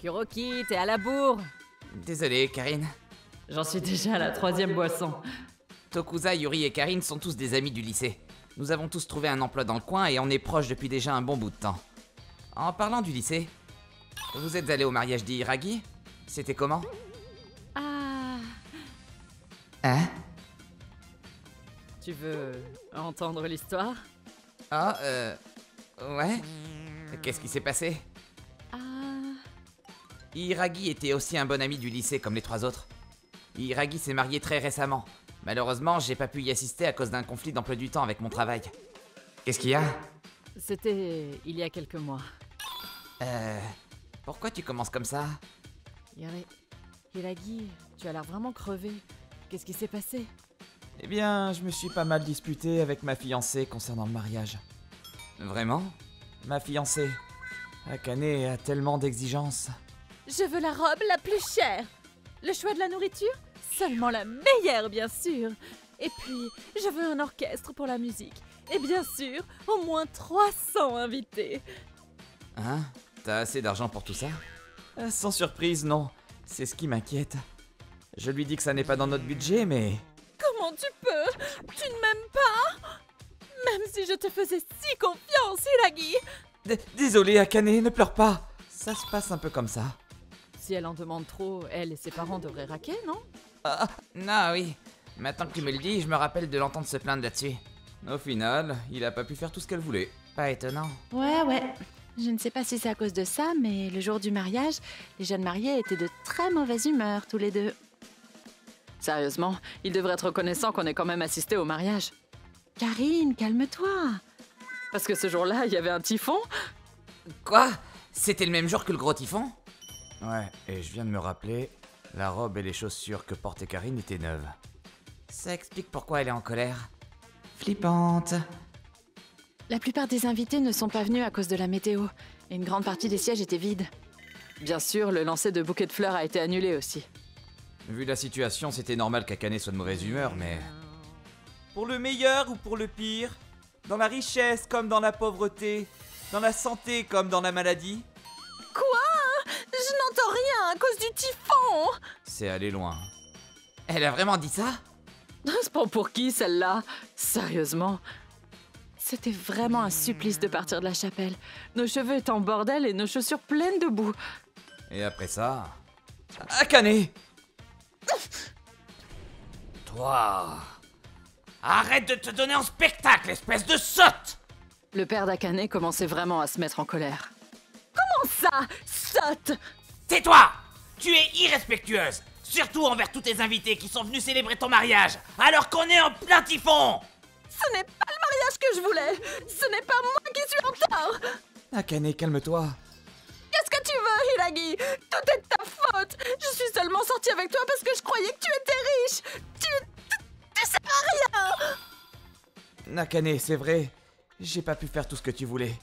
Kuroki, t'es à la bourre. Désolé, Karine. J'en suis déjà à la 3e boisson. Tokusa, Yuri et Karine sont tous des amis du lycée. Nous avons tous trouvé un emploi dans le coin et on est proches depuis déjà un bon bout de temps. En parlant du lycée, vous êtes allés au mariage d'Hiragi? C'était comment? Ah... Hein? Tu veux entendre l'histoire? Ah, ouais? Qu'est-ce qui s'est passé? Ah... Hiragi était aussi un bon ami du lycée comme les 3 autres. Hiragi s'est marié très récemment. Malheureusement, j'ai pas pu y assister à cause d'un conflit d'emploi du temps avec mon travail. Qu'est-ce qu'il y a? C'était il y a quelques mois. Pourquoi tu commences comme ça? Hiragi, tu as l'air vraiment crevé. Qu'est-ce qui s'est passé? Eh bien, je me suis pas mal disputé avec ma fiancée concernant le mariage. Vraiment? Ma fiancée, Akane, a tellement d'exigences. Je veux la robe la plus chère. Le choix de la nourriture? Seulement la meilleure, bien sûr. Et puis, je veux un orchestre pour la musique. Et bien sûr, au moins 300 invités. Hein? T'as assez d'argent pour tout ça? Sans surprise, non. C'est ce qui m'inquiète. Je lui dis que ça n'est pas dans notre budget, mais... Comment tu peux? Tu ne m'aimes pas? Même si je te faisais si confiance, Hiragi. Désolé, Akane, ne pleure pas. Ça se passe un peu comme ça. Si elle en demande trop, elle et ses parents devraient raquer, non? Non, oui. Maintenant que tu me le dis, je me rappelle de l'entendre se plaindre là-dessus. Au final, il a pas pu faire tout ce qu'elle voulait. Pas étonnant. Ouais. Je ne sais pas si c'est à cause de ça, mais le jour du mariage, les jeunes mariés étaient de très mauvaise humeur, tous les deux. Sérieusement, ils devraient être reconnaissants qu'on ait quand même assisté au mariage. Karine, calme-toi. Parce que ce jour-là, il y avait un typhon. Quoi? C'était le même jour que le gros typhon? Ouais, et je viens de me rappeler, la robe et les chaussures que portait Karine étaient neuves. Ça explique pourquoi elle est en colère. Flippante. La plupart des invités ne sont pas venus à cause de la météo, et une grande partie des sièges étaient vides. Bien sûr, le lancer de bouquets de fleurs a été annulé aussi. Vu la situation, c'était normal qu'Akane soit de mauvaise humeur, mais... Pour le meilleur ou pour le pire, Dans la richesse comme dans la pauvreté. Dans la santé comme dans la maladie. Quoi? Je n'entends rien à cause du typhon. C'est aller loin. Elle a vraiment dit ça? Se prend pour qui, celle-là? Sérieusement? C'était vraiment un supplice de partir de la chapelle. Nos cheveux étaient en bordel et nos chaussures pleines de boue. Et après ça... Akane! Toi... Arrête de te donner en spectacle, espèce de sotte! Le père d'Akane commençait vraiment à se mettre en colère. Comment ça, sotte? Tais-toi! Tu es irrespectueuse! Surtout envers tous tes invités qui sont venus célébrer ton mariage, alors qu'on est en plein typhon! Ce n'est pas le mariage que je voulais. Ce n'est pas moi qui suis en tort. Akane, calme-toi. Qu'est-ce que tu veux, Hiiragi? Tout est de ta faute. Je suis seulement sortie avec toi parce que je croyais que tu étais riche. Tu sers à rien. Akane, c'est vrai. J'ai pas pu faire tout ce que tu voulais.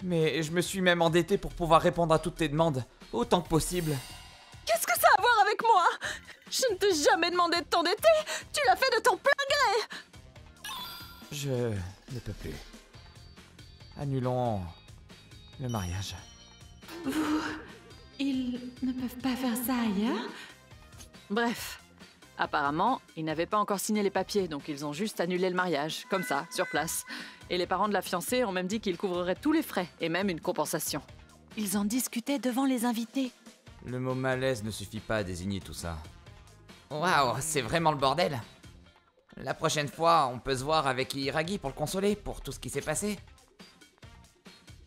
Mais je me suis même endetté pour pouvoir répondre à toutes tes demandes, autant que possible. Qu'est-ce que ça a à voir avec moi? Je ne t'ai jamais demandé de t'endetter. Tu l'as fait de ton plein gré. Je ne peux plus. Annulons le mariage. Ils ne peuvent pas faire ça ailleurs? Bref, apparemment, ils n'avaient pas encore signé les papiers, donc ils ont juste annulé le mariage, comme ça, sur place. Et les parents de la fiancée ont même dit qu'ils couvriraient tous les frais, et même une compensation. Ils en discutaient devant les invités. Le mot malaise ne suffit pas à désigner tout ça. Waouh, c'est vraiment le bordel. La prochaine fois, on peut se voir avec Hiiragi pour le consoler, pour tout ce qui s'est passé.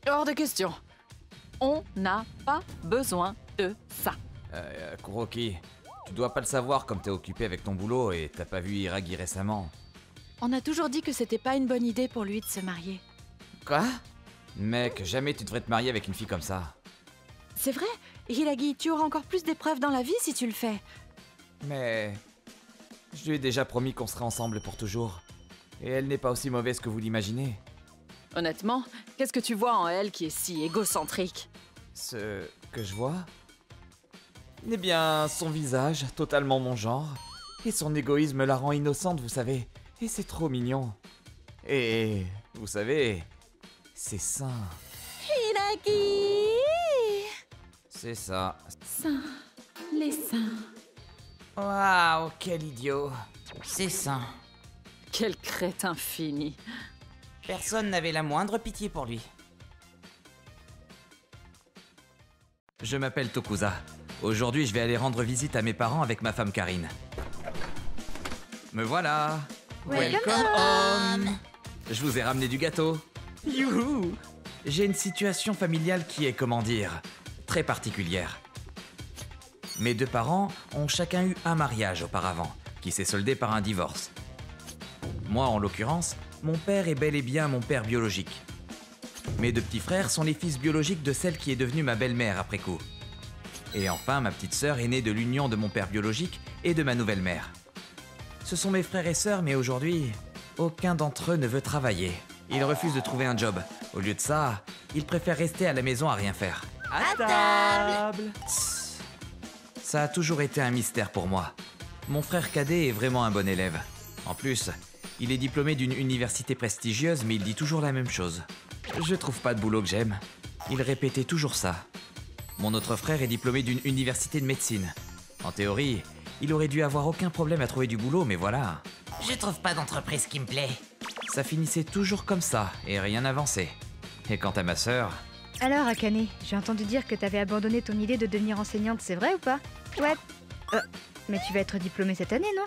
Hors de question. On n'a pas besoin de ça. Kuroki, tu dois pas le savoir comme t'es occupé avec ton boulot et t'as pas vu Hiiragi récemment. On a toujours dit que c'était pas une bonne idée pour lui de se marier. Quoi? Mec, jamais tu devrais te marier avec une fille comme ça. C'est vrai, Hiiragi, tu auras encore plus d'épreuves dans la vie si tu le fais. Mais... je lui ai déjà promis qu'on serait ensemble pour toujours. Et elle n'est pas aussi mauvaise que vous l'imaginez. Honnêtement, qu'est-ce que tu vois en elle qui est si égocentrique? Ce que je vois? Eh bien, son visage, totalement mon genre. Et son égoïsme la rend innocente, vous savez. Et c'est trop mignon. Et... vous savez... c'est sain. Hiiragi! C'est ça. Seins. Les seins. Waouh, quel idiot. C'est ça. Quel crétin fini. Personne n'avait la moindre pitié pour lui. Je m'appelle Tokusa. Aujourd'hui, je vais aller rendre visite à mes parents avec ma femme Karine. Me voilà. Welcome home. Je vous ai ramené du gâteau. Youhou! J'ai une situation familiale qui est, comment dire, très particulière. Mes deux parents ont chacun eu un mariage auparavant, qui s'est soldé par un divorce. Moi, en l'occurrence, mon père est bel et bien mon père biologique. Mes deux petits frères sont les fils biologiques de celle qui est devenue ma belle-mère après coup. Et enfin, ma petite sœur est née de l'union de mon père biologique et de ma nouvelle mère. Ce sont mes frères et sœurs, mais aujourd'hui, aucun d'entre eux ne veut travailler. Ils refusent de trouver un job. Au lieu de ça, ils préfèrent rester à la maison à rien faire. À table. Ça a toujours été un mystère pour moi. Mon frère cadet est vraiment un bon élève. En plus, il est diplômé d'une université prestigieuse, mais il dit toujours la même chose. Je trouve pas de boulot que j'aime. Il répétait toujours ça. Mon autre frère est diplômé d'une université de médecine. En théorie, il aurait dû avoir aucun problème à trouver du boulot, mais voilà. Je trouve pas d'entreprise qui me plaît. Ça finissait toujours comme ça, et rien n'avançait. Et quant à ma sœur... Alors, Akane, j'ai entendu dire que t'avais abandonné ton idée de devenir enseignante, c'est vrai ou pas? Ouais. Mais tu vas être diplômée cette année, non?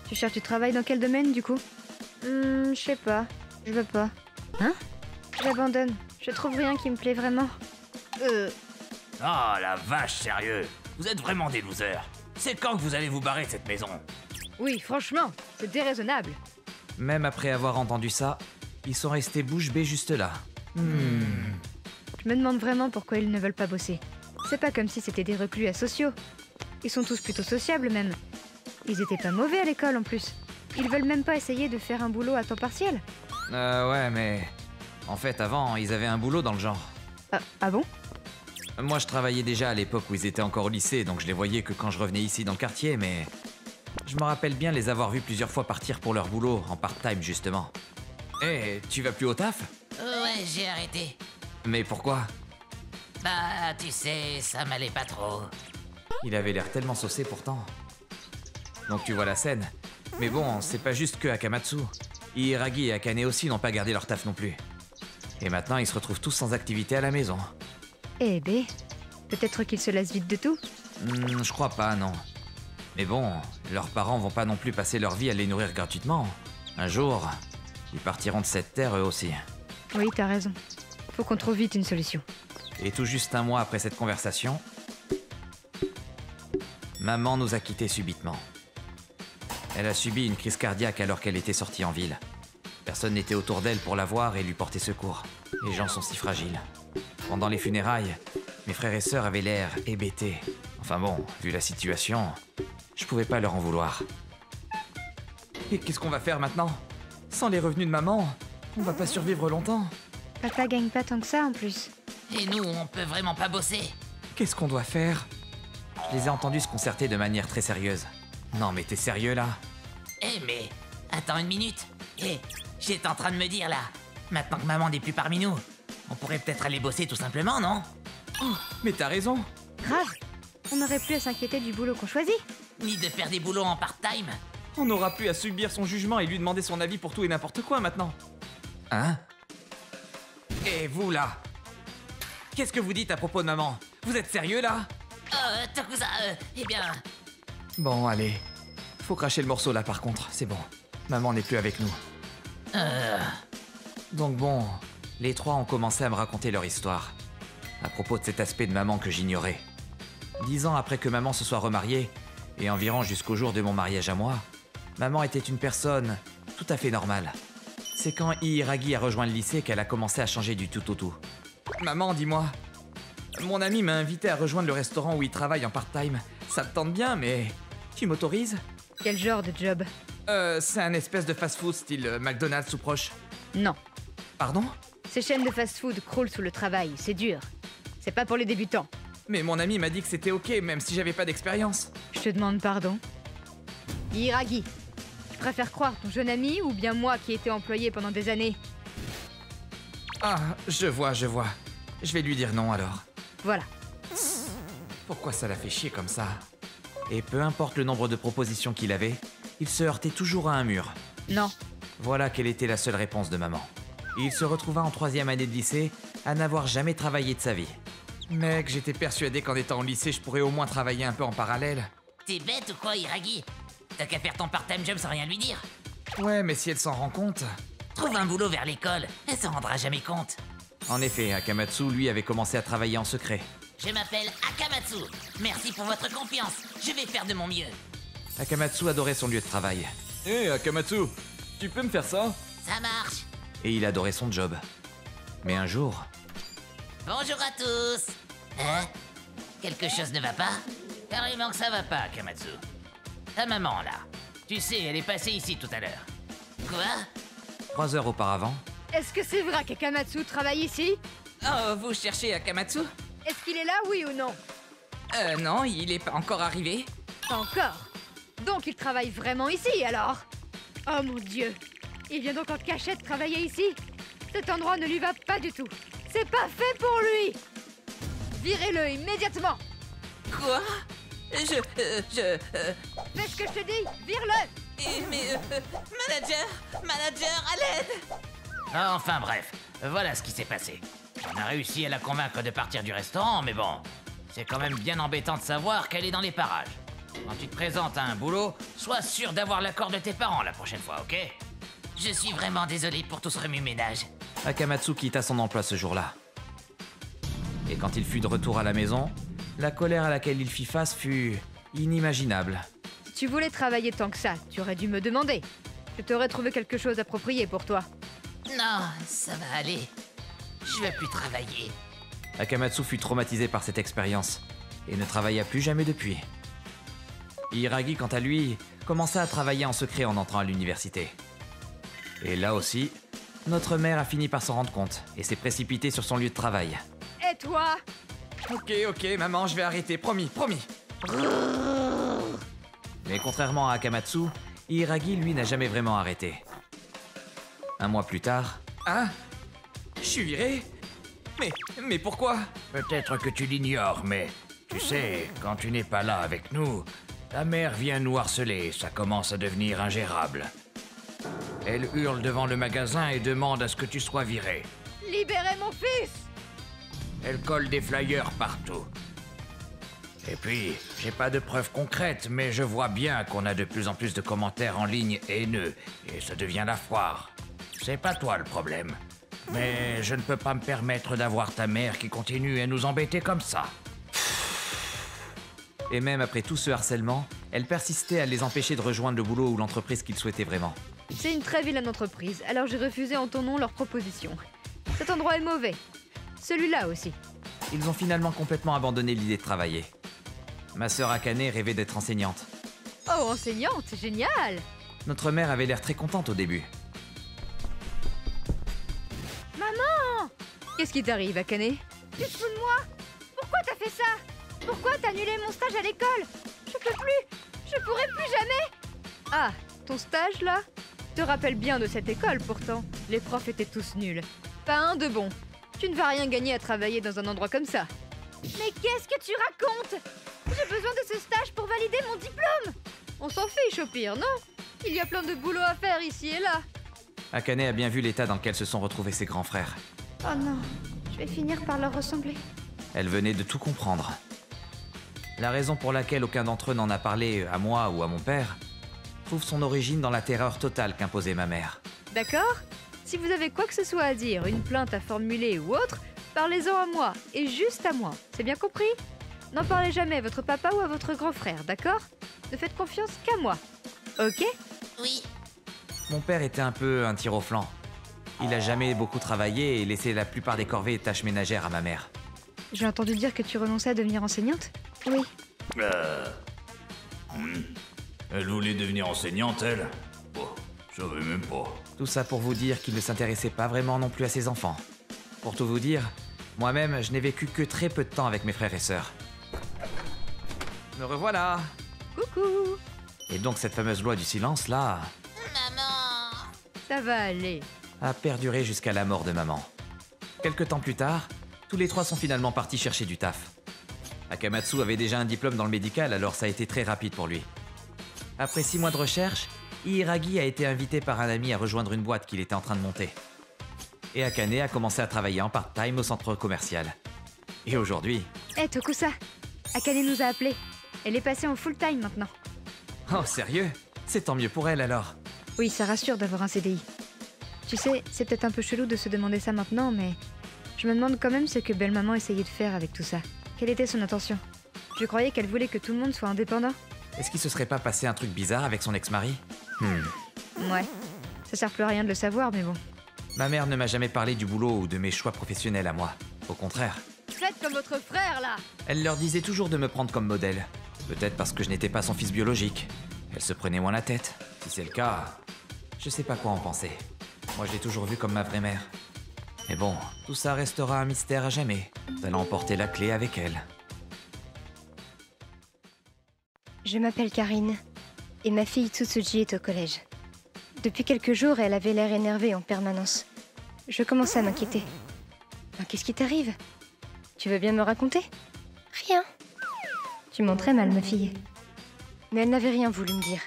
Tu cherches du travail dans quel domaine, du coup? Je sais pas. Je veux pas. Hein? J'abandonne. Je trouve rien qui me plaît vraiment. Oh la vache, sérieux. Vous êtes vraiment des losers. C'est quand que vous allez vous barrer de cette maison? Oui, franchement, c'est déraisonnable. Même après avoir entendu ça, ils sont restés bouche bée juste là. Je me demande vraiment pourquoi ils ne veulent pas bosser. C'est pas comme si c'était des reclus asociaux. Ils sont tous plutôt sociables même. Ils étaient pas mauvais à l'école en plus. Ils veulent même pas essayer de faire un boulot à temps partiel. Ouais, mais... En fait, avant, ils avaient un boulot dans le genre. Ah bon? Moi, je travaillais déjà à l'époque où ils étaient encore au lycée, donc je les voyais que quand je revenais ici dans le quartier, mais... Je me rappelle bien les avoir vus plusieurs fois partir pour leur boulot, en part-time justement. Eh, tu vas plus au taf? Ouais, j'ai arrêté. Mais pourquoi? Bah, tu sais, ça m'allait pas trop. Il avait l'air tellement saucé pourtant. Donc tu vois la scène. Mais bon, c'est pas juste que Akamatsu. Hiiragi et Akane aussi n'ont pas gardé leur taf non plus. Et maintenant, ils se retrouvent tous sans activité à la maison. Eh ben, peut-être qu'ils se lassent vite de tout. Je crois pas, non. Mais bon, leurs parents vont pas non plus passer leur vie à les nourrir gratuitement. Un jour, ils partiront de cette terre eux aussi. Oui, t'as raison. Faut qu'on trouve vite une solution. Et tout juste un mois après cette conversation, maman nous a quittés subitement. Elle a subi une crise cardiaque alors qu'elle était sortie en ville. Personne n'était autour d'elle pour la voir et lui porter secours. Les gens sont si fragiles. Pendant les funérailles, mes frères et sœurs avaient l'air hébétés. Enfin bon, vu la situation, je pouvais pas leur en vouloir. Et qu'est-ce qu'on va faire maintenant? Sans les revenus de maman, on va pas survivre longtemps. Papa gagne pas tant que ça en plus. Et nous, on peut vraiment pas bosser. Qu'est-ce qu'on doit faire? Je les ai entendus se concerter de manière très sérieuse. Non mais t'es sérieux là? Eh mais, attends une minute. Eh, j'étais en train de me dire là, maintenant que maman n'est plus parmi nous, on pourrait peut-être aller bosser tout simplement, non? Mais t'as raison. Grave. On n'aurait plus à s'inquiéter du boulot qu'on choisit. Ni de faire des boulots en part-time. On n'aura plus à subir son jugement et lui demander son avis pour tout et n'importe quoi maintenant. Hein? Et vous là? Qu'est-ce que vous dites à propos de maman? Vous êtes sérieux là? Takusa, eh bien... Bon, allez. Faut cracher le morceau là par contre, c'est bon. Maman n'est plus avec nous. Donc bon, les trois ont commencé à me raconter leur histoire. À propos de cet aspect de maman que j'ignorais. 10 ans après que maman se soit remariée, et environ jusqu'au jour de mon mariage à moi, maman était une personne tout à fait normale. C'est quand Hiiragi a rejoint le lycée qu'elle a commencé à changer du tout au tout. Maman, dis-moi, mon ami m'a invité à rejoindre le restaurant où il travaille en part-time. Ça te tente bien, mais tu m'autorises? Quel genre de job? C'est un espèce de fast-food style McDonald's ou proche. Non. Pardon? Ces chaînes de fast-food croulent sous le travail, c'est dur. C'est pas pour les débutants. Mais mon ami m'a dit que c'était ok, même si j'avais pas d'expérience. Je te demande pardon. Hiiragi, tu préfères croire ton jeune ami ou bien moi qui ai été employé pendant des années? Ah, je vois. Je vais lui dire non alors. Voilà. Pourquoi ça l'a fait chier comme ça? Et peu importe le nombre de propositions qu'il avait, il se heurtait toujours à un mur. Non. Voilà quelle était la seule réponse de maman. Il se retrouva en 3e année de lycée à n'avoir jamais travaillé de sa vie. Mec, j'étais persuadé qu'en étant au lycée, je pourrais au moins travailler un peu en parallèle. T'es bête ou quoi, Hiiragi? T'as qu'à faire ton part-time job sans rien lui dire. Ouais, mais si elle s'en rend compte... Trouve un boulot vers l'école, elle s'en rendra jamais compte. En effet, Akamatsu, lui, avait commencé à travailler en secret. Je m'appelle Akamatsu. Merci pour votre confiance. Je vais faire de mon mieux. Akamatsu adorait son lieu de travail. Hé, Akamatsu, tu peux me faire ça? Ça marche. Et il adorait son job. Mais un jour... Bonjour à tous. Hein? Quelque chose ne va pas? Carrément que ça va pas, Akamatsu. Ta maman, là. Tu sais, elle est passée ici tout à l'heure. Quoi? 3 heures auparavant... Est-ce que c'est vrai qu'Akamatsu travaille ici? Oh, vous cherchez Akamatsu? Est-ce qu'il est là, oui ou non? Non, il est pas encore arrivé. Pas encore. Donc il travaille vraiment ici, alors? Oh mon Dieu. Il vient donc en cachette travailler ici? Cet endroit ne lui va pas du tout. C'est pas fait pour lui. Virez-le immédiatement. Quoi? Fais ce que je te dis, vire-le. Mais... Manager, à l'aide! Enfin bref, voilà ce qui s'est passé. On a réussi à la convaincre de partir du restaurant, mais bon, c'est quand même bien embêtant de savoir qu'elle est dans les parages. Quand tu te présentes à un boulot, sois sûr d'avoir l'accord de tes parents la prochaine fois, ok? Je suis vraiment désolé pour tout ce remue-ménage. Akamatsu quitta son emploi ce jour-là. Et quand il fut de retour à la maison, la colère à laquelle il fit face fut inimaginable. Si tu voulais travailler tant que ça, tu aurais dû me demander. Je t'aurais trouvé quelque chose d'approprié pour toi. Non, ça va aller. Je vais plus travailler. Akamatsu fut traumatisé par cette expérience et ne travailla plus jamais depuis. Hiiragi, quant à lui, commença à travailler en secret en entrant à l'université. Et là aussi, notre mère a fini par s'en rendre compte et s'est précipitée sur son lieu de travail. Et toi? Ok, maman, je vais arrêter, promis. Mais contrairement à Akamatsu, Hiiragi, lui, n'a jamais vraiment arrêté. Un mois plus tard... Ah, je suis viré? Mais pourquoi? Peut-être que tu l'ignores, mais tu sais, quand tu n'es pas là avec nous, ta mère vient nous harceler, ça commence à devenir ingérable. Elle hurle devant le magasin et demande à ce que tu sois viré. Libérez mon fils! Elle colle des flyers partout. Et puis, j'ai pas de preuves concrètes, mais je vois bien qu'on a de plus en plus de commentaires en ligne haineux, et ça devient la foire. C'est pas toi le problème. Mais je ne peux pas me permettre d'avoir ta mère qui continue à nous embêter comme ça. Et même après tout ce harcèlement, elle persistait à les empêcher de rejoindre le boulot ou l'entreprise qu'ils souhaitaient vraiment. C'est une très vilaine entreprise, alors j'ai refusé en ton nom leur proposition. Cet endroit est mauvais. Celui-là aussi. Ils ont finalement complètement abandonné l'idée de travailler. Ma sœur Akane rêvait d'être enseignante. Oh, enseignante, génial! Notre mère avait l'air très contente au début. Maman! Qu'est-ce qui t'arrive, Akane? Tu te fous de moi? Pourquoi t'as fait ça? Pourquoi t'as annulé mon stage à l'école? Je peux plus! Je pourrai plus jamais! Ah, ton stage là? Te rappelle bien de cette école pourtant. Les profs étaient tous nuls. Pas un de bon. Tu ne vas rien gagner à travailler dans un endroit comme ça. Mais qu'est-ce que tu racontes? J'ai besoin de ce stage pour valider mon diplôme! On s'en fiche au pire, non? Il y a plein de boulot à faire ici et là. Akane a bien vu l'état dans lequel se sont retrouvés ses grands frères. Oh non, je vais finir par leur ressembler. Elle venait de tout comprendre. La raison pour laquelle aucun d'entre eux n'en a parlé à moi ou à mon père trouve son origine dans la terreur totale qu'imposait ma mère. D'accord? Si vous avez quoi que ce soit à dire, une plainte à formuler ou autre, parlez-en à moi, et juste à moi. C'est bien compris? N'en parlez jamais à votre papa ou à votre grand frère, d'accord? Ne faites confiance qu'à moi. Ok? Oui. Mon père était un peu un tir au flanc. Il a jamais beaucoup travaillé et laissé la plupart des corvées et tâches ménagères à ma mère. J'ai entendu dire que tu renonçais à devenir enseignante? Oui. Elle voulait devenir enseignante, elle? Bon, je savais même pas. Tout ça pour vous dire qu'il ne s'intéressait pas vraiment non plus à ses enfants. Pour tout vous dire, moi-même, je n'ai vécu que très peu de temps avec mes frères et sœurs. Me revoilà! Coucou! Et donc cette fameuse loi du silence, là, Maman. Ça va aller. a perduré jusqu'à la mort de maman. Quelque temps plus tard, tous les trois sont finalement partis chercher du taf. Akamatsu avait déjà un diplôme dans le médical, alors ça a été très rapide pour lui. Après 6 mois de recherche, Hiiragi a été invité par un ami à rejoindre une boîte qu'il était en train de monter. Et Akane a commencé à travailler en part-time au centre commercial. Et aujourd'hui... Hé, Tokusa! Akane nous a appelés. Elle est passée en full-time maintenant. Oh, sérieux? C'est tant mieux pour elle alors. Oui, ça rassure d'avoir un CDI. Tu sais, c'est peut-être un peu chelou de se demander ça maintenant, mais... Je me demande quand même ce que belle-maman essayait de faire avec tout ça. Quelle était son intention? Je croyais qu'elle voulait que tout le monde soit indépendant. Est-ce qu'il se serait pas passé un truc bizarre avec son ex-mari? Ouais. Ça sert plus à rien de le savoir, mais bon. Ma mère ne m'a jamais parlé du boulot ou de mes choix professionnels à moi. Au contraire. Faites comme votre frère, là! Elle leur disait toujours de me prendre comme modèle. Peut-être parce que je n'étais pas son fils biologique. Elle se prenait moins la tête. Si c'est le cas, je sais pas quoi en penser. Moi, je l'ai toujours vue comme ma vraie mère. Mais bon, tout ça restera un mystère à jamais. Elle a emporté la clé avec elle. Je m'appelle Karine, et ma fille Tsutsuji est au collège. Depuis quelques jours, elle avait l'air énervée en permanence. Je commençais à m'inquiéter. Qu'est-ce qui t'arrive? Tu veux bien me raconter? Rien. Tu mens très mal, ma fille. Mais elle n'avait rien voulu me dire.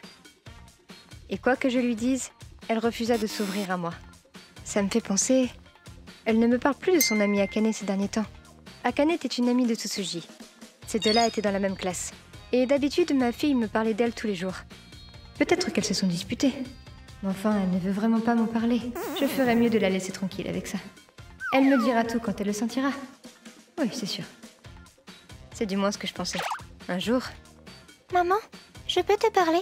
Et quoi que je lui dise, elle refusa de s'ouvrir à moi. Ça me fait penser... Elle ne me parle plus de son amie Akane ces derniers temps. Akane était une amie de Tsutsuji. Ces deux-là étaient dans la même classe. Et d'habitude, ma fille me parlait d'elle tous les jours. Peut-être qu'elles se sont disputées. Mais enfin, elle ne veut vraiment pas m'en parler. Je ferais mieux de la laisser tranquille avec ça. Elle me dira tout quand elle le sentira. Oui, c'est sûr. C'est du moins ce que je pensais. Un jour... Maman, je peux te parler?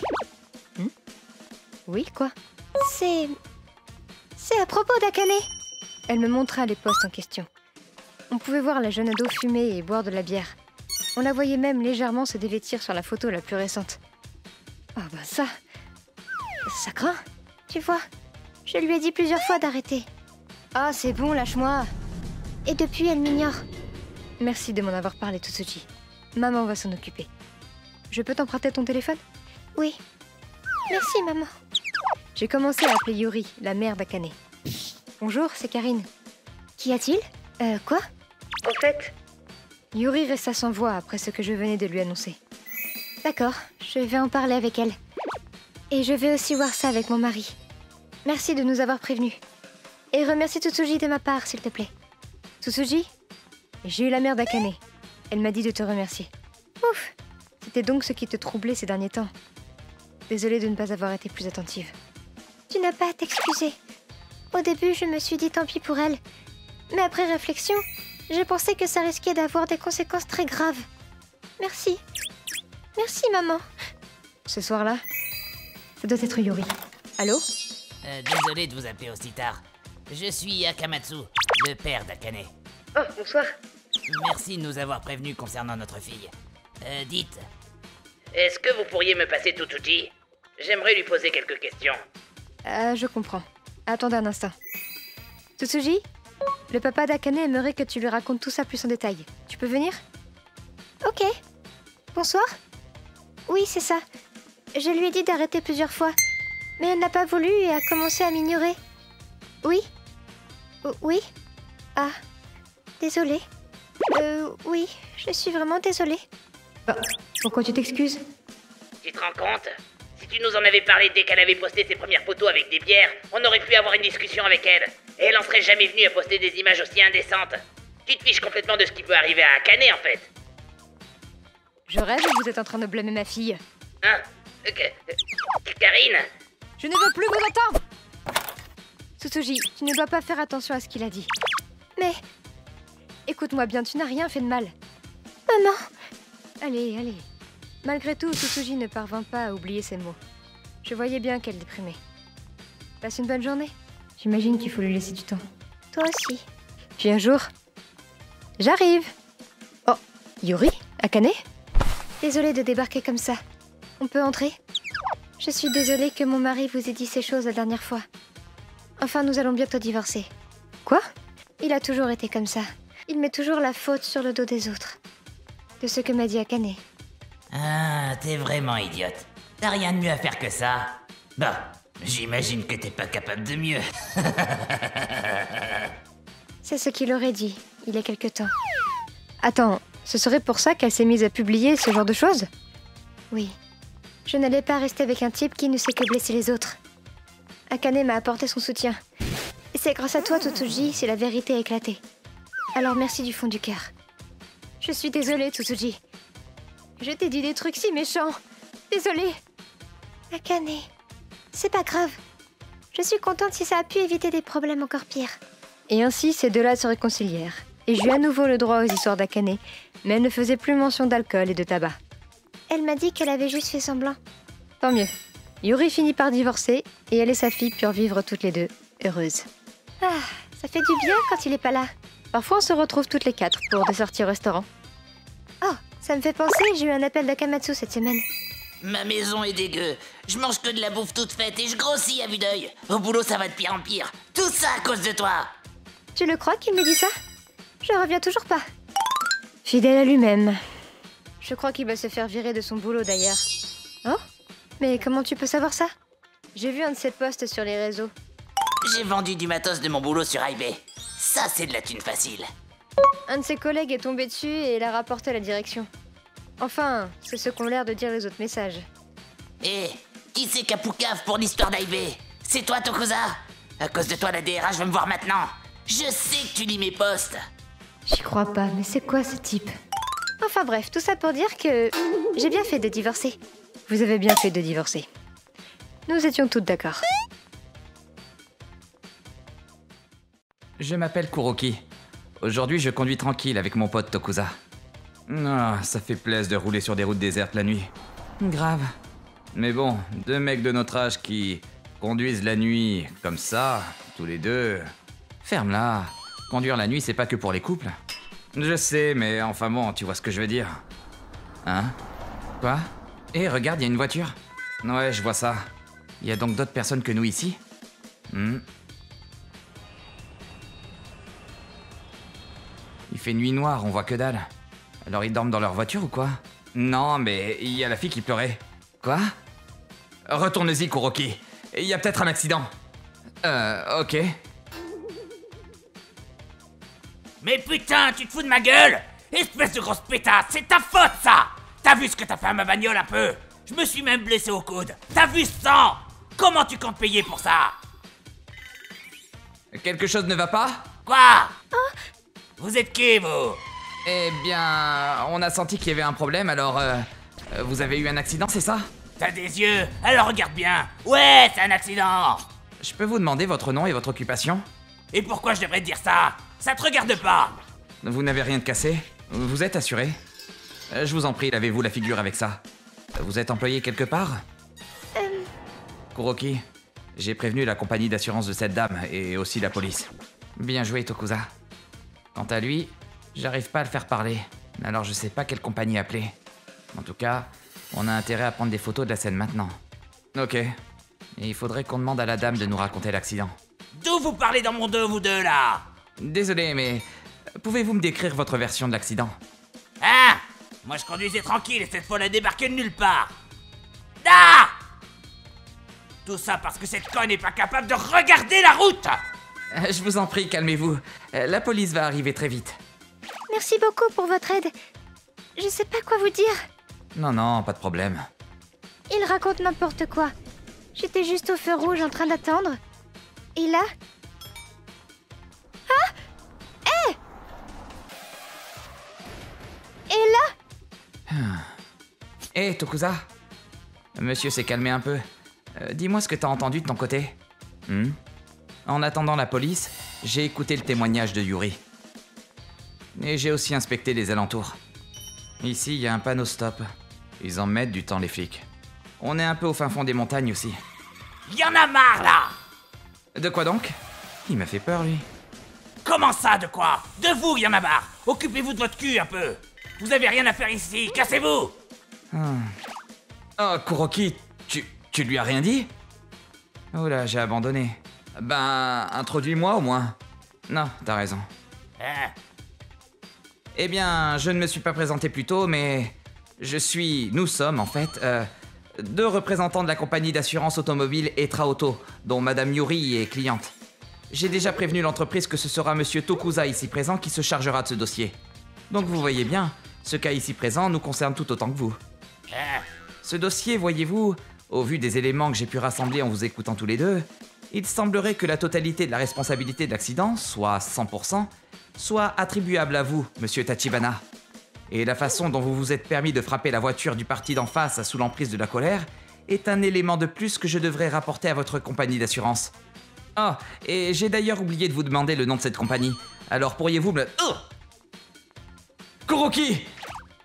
Oui, quoi? C'est à propos d'Akane. Elle me montra les postes en question. On pouvait voir la jeune ado fumer et boire de la bière. On la voyait même légèrement se dévêtir sur la photo la plus récente. Oh bah ça craint. Tu vois, je lui ai dit plusieurs fois d'arrêter. Ah, c'est bon, lâche-moi. Et depuis, elle m'ignore. Merci de m'en avoir parlé, Tsutsuji. Maman va s'en occuper. Je peux t'emprunter ton téléphone? Oui. Merci, maman. J'ai commencé à appeler Yuri, la mère d'Akane. Bonjour, c'est Karine. Qu'y a-t-il? Quoi? Au fait, Yuri resta sans voix après ce que je venais de lui annoncer. d'accord, je vais en parler avec elle. Et je vais aussi voir ça avec mon mari. Merci de nous avoir prévenus. Et remercie Tsutsuji de ma part, s'il te plaît. Tsutsuji? J'ai eu la mère d'Akane. Elle m'a dit de te remercier. Ouf, C'était donc ce qui te troublait ces derniers temps. Désolée de ne pas avoir été plus attentive. tu n'as pas à t'excuser. Au début, je me suis dit tant pis pour elle. Mais après réflexion, je pensais que ça risquait d'avoir des conséquences très graves. Merci. Merci, maman. Ce soir-là, ça doit être Yuri. Allô? Désolé de vous appeler aussi tard. Je suis Akamatsu, le père d'Akane. Oh, bonsoir. Merci de nous avoir prévenus concernant notre fille. Dites. Est-ce que vous pourriez me passer Tsutsuji? J'aimerais lui poser quelques questions. Je comprends. Attendez un instant. Tsutsuji? Le papa d'Akane aimerait que tu lui racontes tout ça plus en détail. Tu peux venir? Ok. Bonsoir. Oui, c'est ça. Je lui ai dit d'arrêter plusieurs fois. Mais elle n'a pas voulu et a commencé à m'ignorer. Oui? Oui? Ah. Désolée. Oui, je suis vraiment désolée. Bah, pourquoi tu t'excuses? Tu te rends compte? Si tu nous en avais parlé dès qu'elle avait posté ses premières photos avec des bières, on aurait pu avoir une discussion avec elle. Et elle en serait jamais venue à poster des images aussi indécentes. Tu te fiches complètement de ce qui peut arriver à Akane, en fait. Je rêve ou vous êtes en train de blâmer ma fille? Hein? Karine? Je ne veux plus vous entendre! Tsutsuji, tu ne dois pas faire attention à ce qu'il a dit. Mais... Écoute-moi bien, tu n'as rien fait de mal. Maman! Allez, allez. Malgré tout, Tsutsuji ne parvint pas à oublier ses mots. Je voyais bien qu'elle déprimait. Passe une bonne journée. J'imagine qu'il faut lui laisser du temps. Toi aussi. Puis un jour... J'arrive! Oh, Yuri? Akane? Désolée de débarquer comme ça. On peut entrer? Je suis désolée que mon mari vous ait dit ces choses la dernière fois. Enfin, nous allons bientôt divorcer. Quoi? Il a toujours été comme ça. Il met toujours la faute sur le dos des autres. De ce que m'a dit Akane. Ah, t'es vraiment idiote. T'as rien de mieux à faire que ça. Bah, j'imagine que t'es pas capable de mieux. C'est ce qu'il aurait dit, il y a quelque temps. Attends, ce serait pour ça qu'elle s'est mise à publier ce genre de choses? Oui. Je n'allais pas rester avec un type qui ne sait que blesser les autres. Akane m'a apporté son soutien. Et c'est grâce à toi, Tsutsuji, si la vérité a éclaté. Alors merci du fond du cœur. Je suis désolée, Tsutsuji. Je t'ai dit des trucs si méchants. Désolée. Akane, c'est pas grave. Je suis contente si ça a pu éviter des problèmes encore pires. Et ainsi, ces deux-là se réconcilièrent. Et j'eus à nouveau le droit aux histoires d'Akane, mais elle ne faisait plus mention d'alcool et de tabac. Elle m'a dit qu'elle avait juste fait semblant. Tant mieux. Yuri finit par divorcer, et elle et sa fille purent vivre toutes les deux, heureuses. Ah, ça fait du bien quand il est pas là. Parfois, on se retrouve toutes les quatre pour des sorties au restaurant. Oh, ça me fait penser, j'ai eu un appel d'Akamatsu cette semaine. Ma maison est dégueu. Je mange que de la bouffe toute faite et je grossis à vue d'œil. Au boulot, ça va de pire en pire. Tout ça à cause de toi. Tu le crois qu'il me dit ça? Je reviens toujours pas. Fidèle à lui-même. Je crois qu'il va se faire virer de son boulot d'ailleurs. Oh? Mais comment tu peux savoir ça? J'ai vu un de ses posts sur les réseaux. J'ai vendu du matos de mon boulot sur eBay. Ça, c'est de la thune facile. Un de ses collègues est tombé dessus et l'a rapporté à la direction. Enfin, c'est ce qu'ont l'air de dire les autres messages. Eh, qui c'est qui a poucave pour l'histoire d'eBay? C'est toi, Tokusa? À cause de toi, la DRH veut me voir maintenant. Je sais que tu lis mes posts. J'y crois pas, mais c'est quoi ce type? Enfin bref, tout ça pour dire que j'ai bien fait de divorcer. Vous avez bien fait de divorcer. Nous étions toutes d'accord. Je m'appelle Kuroki. Aujourd'hui, je conduis tranquille avec mon pote Tokusa. Ah, ça fait plaisir de rouler sur des routes désertes la nuit. Grave. Mais bon, deux mecs de notre âge qui conduisent la nuit comme ça, tous les deux... Ferme-la. Conduire la nuit, c'est pas que pour les couples. Je sais, mais enfin bon, tu vois ce que je veux dire. Hein? Quoi? Eh, regarde, il y a une voiture. Ouais, je vois ça. Il y a donc d'autres personnes que nous ici? Il fait nuit noire, on voit que dalle. Alors ils dorment dans leur voiture ou quoi? Non, mais il y a la fille qui pleurait. Quoi? Retourne-y, Kuroki. Il y a peut-être un accident. Ok. Mais putain, tu te fous de ma gueule? Espèce de grosse pétasse, c'est ta faute ça! T'as vu ce que t'as fait à ma bagnole un peu? Je me suis même blessé au coude. T'as vu ce sang? Comment tu comptes payer pour ça? Quelque chose ne va pas? Quoi? Vous êtes qui, vous? Eh bien, on a senti qu'il y avait un problème, alors... vous avez eu un accident, c'est ça? T'as des yeux? Alors regarde bien. Ouais, c'est un accident. Je peux vous demander votre nom et votre occupation? Et pourquoi je devrais te dire ça? Ça te regarde pas. Vous n'avez rien de cassé? Vous êtes assuré? Je vous en prie, lavez-vous la figure avec ça. Vous êtes employé quelque part? Kuroki, j'ai prévenu la compagnie d'assurance de cette dame et aussi la police. Bien joué, Tokusa. Quant à lui, j'arrive pas à le faire parler, alors je sais pas quelle compagnie appeler. En tout cas, on a intérêt à prendre des photos de la scène maintenant. Ok. Et il faudrait qu'on demande à la dame de nous raconter l'accident. D'où vous parlez dans mon dos, vous deux, là? Désolé, mais pouvez-vous me décrire votre version de l'accident? Hein? Moi, je conduisais tranquille et cette fois, elle a débarqué de nulle part. Ah! Tout ça parce que cette conne n'est pas capable de regarder la route! Je vous en prie, calmez-vous. La police va arriver très vite. Merci beaucoup pour votre aide. Je sais pas quoi vous dire. Non, non, pas de problème. Il raconte n'importe quoi. J'étais juste au feu rouge en train d'attendre. Et là... Ah! Hé! Et là... Hé, Tokusa. Monsieur s'est calmé un peu. Dis-moi ce que t'as entendu de ton côté. En attendant la police, j'ai écouté le témoignage de Yuri. Et j'ai aussi inspecté les alentours. Ici, il y a un panneau stop. Ils en mettent du temps, les flics. On est un peu au fin fond des montagnes aussi. Y en a marre, là! De quoi donc? Il m'a fait peur, lui. Comment ça, de quoi? De vous, y en a marre! Occupez-vous de votre cul, un peu! Vous avez rien à faire ici, cassez-vous! Oh, Kuroki, tu lui as rien dit? Oh là, j'ai abandonné. Ben, introduis-moi au moins. Non, t'as raison. Hein? Eh bien, je ne me suis pas présenté plus tôt, mais... Nous sommes, en fait, deux représentants de la compagnie d'assurance automobile Etra Auto, dont Madame Yuri est cliente. J'ai déjà prévenu l'entreprise que ce sera Monsieur Tokusa ici présent qui se chargera de ce dossier. Donc vous voyez bien, ce cas ici présent nous concerne tout autant que vous. Ce dossier, voyez-vous, au vu des éléments que j'ai pu rassembler en vous écoutant tous les deux, il semblerait que la totalité de la responsabilité de l'accident, soit 100%, soit attribuable à vous, Monsieur Tachibana. Et la façon dont vous vous êtes permis de frapper la voiture du parti d'en face sous l'emprise de la colère est un élément de plus que je devrais rapporter à votre compagnie d'assurance. Ah, et j'ai d'ailleurs oublié de vous demander le nom de cette compagnie. Alors pourriez-vous me... Kuroki!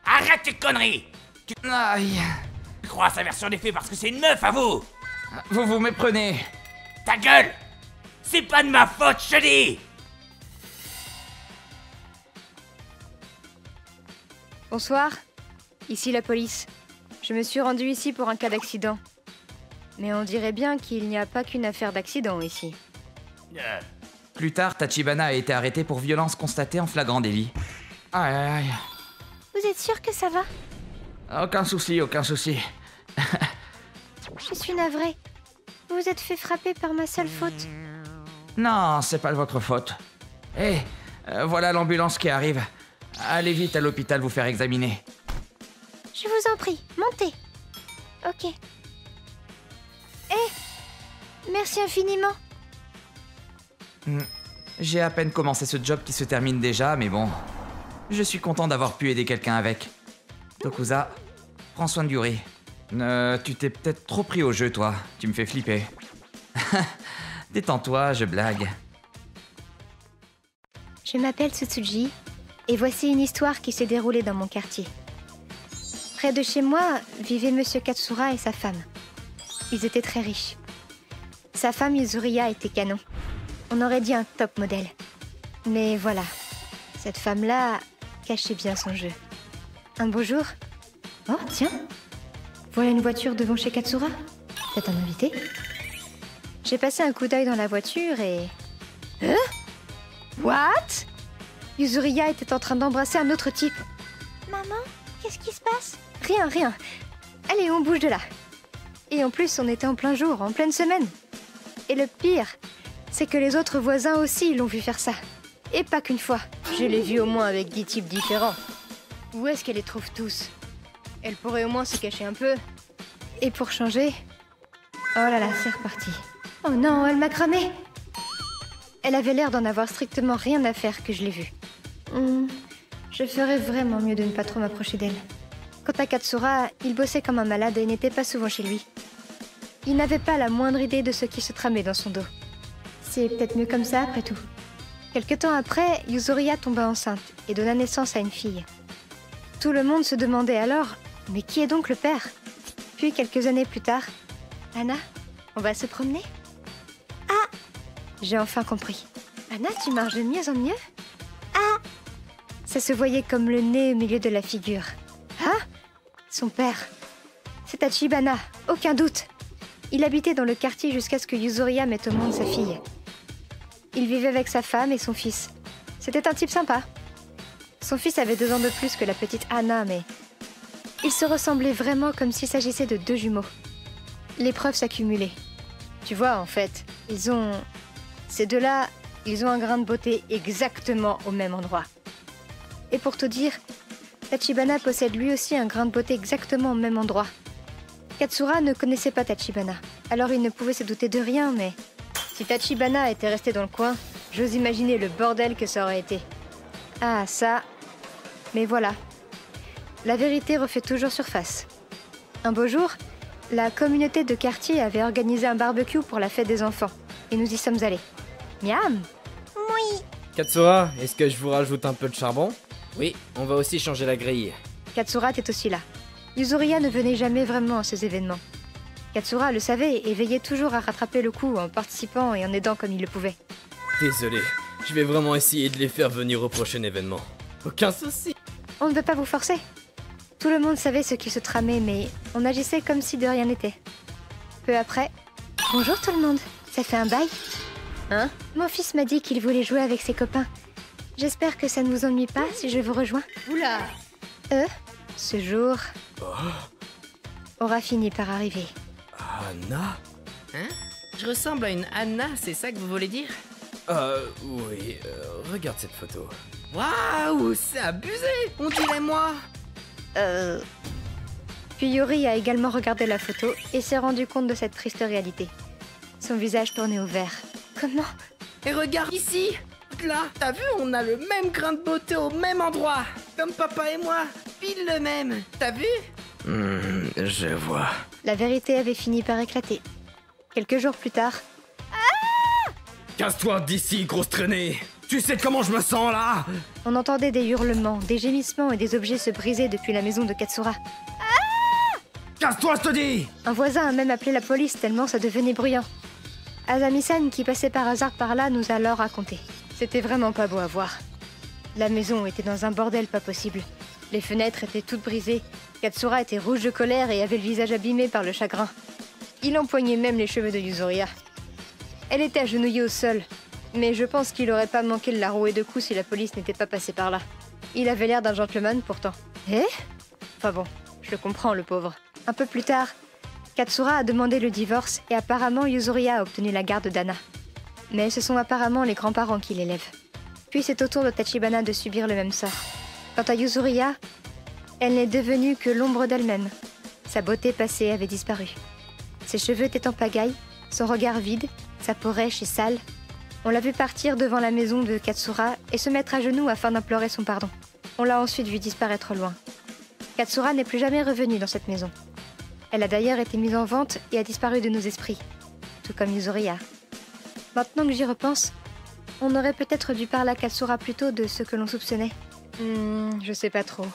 Arrête tes conneries! Aïe... Tu crois à sa version des faits parce que c'est une meuf à vous! Vous vous méprenez! Ta gueule! C'est pas de ma faute, je te dis! Bonsoir, ici la police. Je me suis rendue ici pour un cas d'accident. Mais on dirait bien qu'il n'y a pas qu'une affaire d'accident ici. Plus tard, Tachibana a été arrêté pour violence constatée en flagrant délit. Aïe aïe aïe. Vous êtes sûr que ça va? Aucun souci, aucun souci. Je suis navrée. Vous vous êtes fait frapper par ma seule faute. Non, c'est pas de votre faute. Hé, voilà l'ambulance qui arrive. Allez vite à l'hôpital vous faire examiner. Je vous en prie, montez. Ok. Merci infiniment. J'ai à peine commencé ce job qui se termine déjà, mais bon. Je suis content d'avoir pu aider quelqu'un avec. Tokusa, prends soin de Yuri. Tu t'es peut-être trop pris au jeu, toi. Tu me fais flipper. Détends-toi, je blague. Je m'appelle Tsutsuji, et voici une histoire qui s'est déroulée dans mon quartier. Près de chez moi vivait Monsieur Katsura et sa femme. Ils étaient très riches. Sa femme Yuzuriya était canon. On aurait dit un top modèle. Mais voilà, cette femme-là cachait bien son jeu. Un beau jour... Oh, tiens! Voilà une voiture devant chez Katsura. Peut-être un invité? J'ai passé un coup d'œil dans la voiture et... Hein? What? Yuzuriya était en train d'embrasser un autre type. Maman, qu'est-ce qui se passe? Rien, rien. Allez, on bouge de là. Et en plus, on était en plein jour, en pleine semaine. Et le pire, c'est que les autres voisins aussi l'ont vu faire ça. Et pas qu'une fois. Je l'ai vue au moins avec 10 types différents. Où est-ce qu'elle les trouve tous? Elle pourrait au moins se cacher un peu. Et pour changer... Oh là là, c'est reparti. Oh non, elle m'a cramé. Elle avait l'air d'en avoir strictement rien à faire que je l'ai vue. Je ferais vraiment mieux de ne pas trop m'approcher d'elle. Quant à Katsura, il bossait comme un malade et n'était pas souvent chez lui. Il n'avait pas la moindre idée de ce qui se tramait dans son dos. C'est peut-être mieux comme ça, après tout. Quelque temps après, Yuzuriha tomba enceinte et donna naissance à une fille. Tout le monde se demandait alors, mais qui est donc le père? Puis quelques années plus tard, Anna, on va se promener? Ah! J'ai enfin compris. Anna, tu marches de mieux en mieux? Ah! Ça se voyait comme le nez au milieu de la figure. Ah! Son père. C'est Tachibana, aucun doute. Il habitait dans le quartier jusqu'à ce que Yuzuriha mette au monde sa fille. Il vivait avec sa femme et son fils. C'était un type sympa. Son fils avait 2 ans de plus que la petite Anna, mais... ils se ressemblaient vraiment comme s'il s'agissait de 2 jumeaux. Les preuves s'accumulaient. Tu vois, en fait, ces deux-là, ils ont un grain de beauté exactement au même endroit. Et pour te dire, Tachibana possède lui aussi un grain de beauté exactement au même endroit. Katsura ne connaissait pas Tachibana, alors il ne pouvait se douter de rien, mais... si Tachibana était resté dans le coin, j'ose imaginer le bordel que ça aurait été. Ah, ça... Mais voilà. La vérité refait toujours surface. Un beau jour, la communauté de quartier avait organisé un barbecue pour la fête des enfants, et nous y sommes allés. Miam! Oui! Katsura, est-ce que je vous rajoute un peu de charbon? Oui, on va aussi changer la grille. Katsura était aussi là. Yuzuriha ne venait jamais vraiment à ces événements. Katsura le savait et veillait toujours à rattraper le coup en participant et en aidant comme il le pouvait. Désolé, je vais vraiment essayer de les faire venir au prochain événement. Aucun souci. On ne veut pas vous forcer. Tout le monde savait ce qui se tramait, mais on agissait comme si de rien n'était. Peu après... Bonjour tout le monde, ça fait un bail? Hein? Mon fils m'a dit qu'il voulait jouer avec ses copains. J'espère que ça ne vous ennuie pas si je vous rejoins. Oula! Ce jour... aura fini par arriver. Anna? Hein? Je ressemble à une Anna, c'est ça que vous voulez dire? Oui, regarde cette photo. Waouh, c'est abusé! On dirait moi! Puis Yuri a également regardé la photo et s'est rendu compte de cette triste réalité. Son visage tourné au vert. Comment? Et regarde ici! Là, t'as vu, on a le même grain de beauté au même endroit! Comme papa et moi, pile le même! T'as vu? Je vois. La vérité avait fini par éclater. Quelques jours plus tard... Casse-toi d'ici, grosse traînée! Tu sais comment je me sens là? On entendait des hurlements, des gémissements et des objets se briser depuis la maison de Katsura. Casse-toi, je te dis! Un voisin a même appelé la police tellement ça devenait bruyant. Azami-san, qui passait par hasard par là, nous a alors raconté. C'était vraiment pas beau à voir. La maison était dans un bordel pas possible. Les fenêtres étaient toutes brisées. Katsura était rouge de colère et avait le visage abîmé par le chagrin. Il empoignait même les cheveux de Yuzuriha. Elle était agenouillée au sol, mais je pense qu'il aurait pas manqué de la rouer de coups si la police n'était pas passée par là. Il avait l'air d'un gentleman pourtant. Enfin bon, je le comprends, le pauvre. Un peu plus tard, Katsura a demandé le divorce et apparemment Yuzuriha a obtenu la garde d'Anna. Mais ce sont apparemment les grands-parents qui l'élèvent. Puis c'est au tour de Tachibana de subir le même sort. Quant à Yuzuriha, elle n'est devenue que l'ombre d'elle-même. Sa beauté passée avait disparu. Ses cheveux étaient en pagaille, son regard vide, sa peau rêche et sale. On l'a vu partir devant la maison de Katsura et se mettre à genoux afin d'implorer son pardon. On l'a ensuite vu disparaître loin. Katsura n'est plus jamais revenue dans cette maison. Elle a d'ailleurs été mise en vente et a disparu de nos esprits, tout comme Yuzuriha. Maintenant que j'y repense, on aurait peut-être dû parler à Katsura plus tôt de ce que l'on soupçonnait. Je sais pas trop.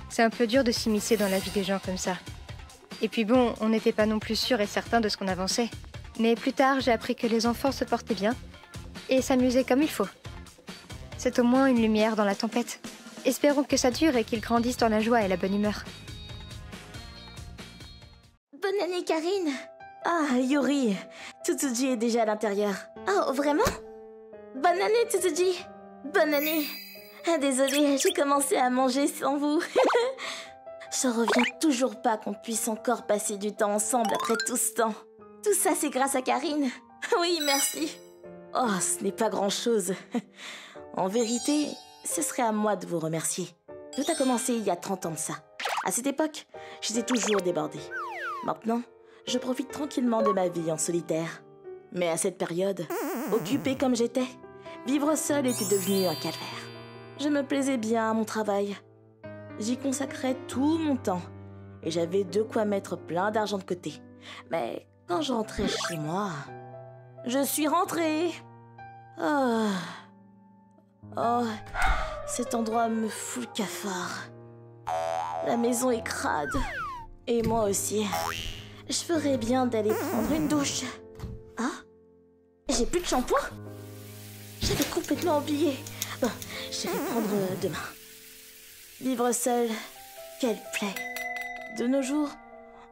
C'est un peu dur de s'immiscer dans la vie des gens comme ça. Et puis bon, on n'était pas non plus sûr et certain de ce qu'on avançait. Mais plus tard, j'ai appris que les enfants se portaient bien et s'amusaient comme il faut. C'est au moins une lumière dans la tempête. Espérons que ça dure et qu'ils grandissent dans la joie et la bonne humeur. Bonne année, Karine! Ah, Yuri, Tsutsuji est déjà à l'intérieur. Oh, vraiment? Bonne année, Tsutsuji! Bonne année! Ah, désolée, j'ai commencé à manger sans vous. Je reviens toujours pas qu'on puisse encore passer du temps ensemble après tout ce temps. Tout ça, c'est grâce à Karine. Oui, merci. Oh, ce n'est pas grand-chose. En vérité, ce serait à moi de vous remercier. Tout a commencé il y a 30 ans de ça. À cette époque, j'étais toujours débordée. Maintenant, je profite tranquillement de ma vie en solitaire. Mais à cette période, occupée comme j'étais, vivre seule était devenu un calvaire. Je me plaisais bien à mon travail. J'y consacrais tout mon temps et j'avais de quoi mettre plein d'argent de côté. Mais quand je rentrais chez moi, je suis rentrée. Oh, cet endroit me fout le cafard. La maison est crade. Et moi aussi. Je ferais bien d'aller prendre une douche. Ah, j'ai plus de shampoing? J'avais complètement oublié. Bon, je vais prendre demain. Vivre seul, quelle plaie. De nos jours,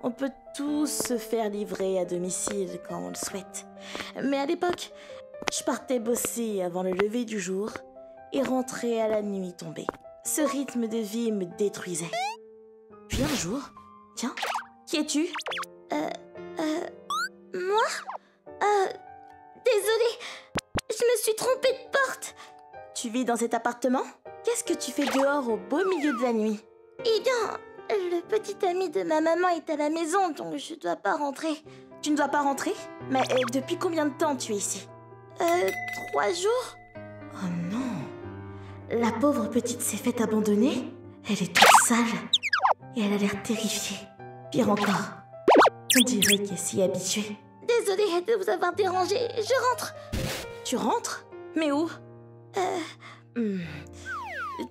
on peut tous se faire livrer à domicile quand on le souhaite. Mais à l'époque, je partais bosser avant le lever du jour et rentrais à la nuit tombée. Ce rythme de vie me détruisait. Puis un jour, tiens, qui es-tu? Moi Désolée, je me suis trompée de porte. Tu vis dans cet appartement? Qu'est-ce que tu fais dehors au beau milieu de la nuit? Eh bien, le petit ami de ma maman est à la maison, donc je dois pas rentrer. Tu ne dois pas rentrer? Mais depuis combien de temps tu es ici? 3 jours. Oh non! La pauvre petite s'est faite abandonner. Elle est toute sale. Et elle a l'air terrifiée. Pire encore, on dirait qu'elle s'y est habituée. Désolée de vous avoir dérangé, je rentre. Tu rentres? Mais où?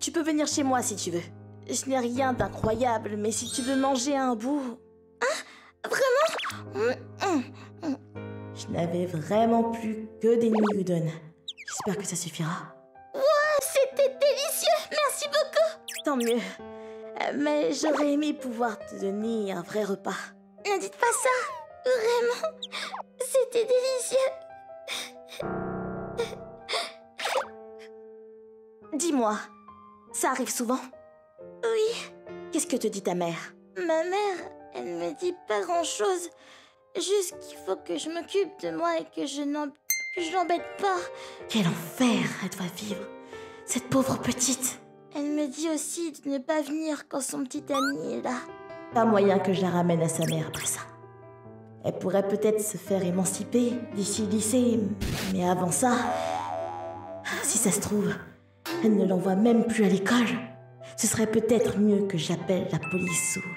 Tu peux venir chez moi si tu veux. Je n'ai rien d'incroyable, mais si tu veux manger un bout... Hein? Vraiment? Je n'avais vraiment plus que des nouilles udon. J'espère que ça suffira. Wow, c'était délicieux! Merci beaucoup! Tant mieux. Mais j'aurais aimé pouvoir te donner un vrai repas. Ne dites pas ça! Vraiment, c'était délicieux! Dis-moi, ça arrive souvent? Oui. Qu'est-ce que te dit ta mère? Ma mère, elle me dit pas grand-chose. Juste qu'il faut que je m'occupe de moi et que je l'embête pas. Quel enfer elle doit vivre, cette pauvre petite. Elle me dit aussi de ne pas venir quand son petit ami est là. Pas moyen que je la ramène à sa mère après ça. Elle pourrait peut-être se faire émanciper d'ici le lycée, mais avant ça, si ça se trouve, elle ne l'envoie même plus à l'école. Ce serait peut-être mieux que j'appelle la police ou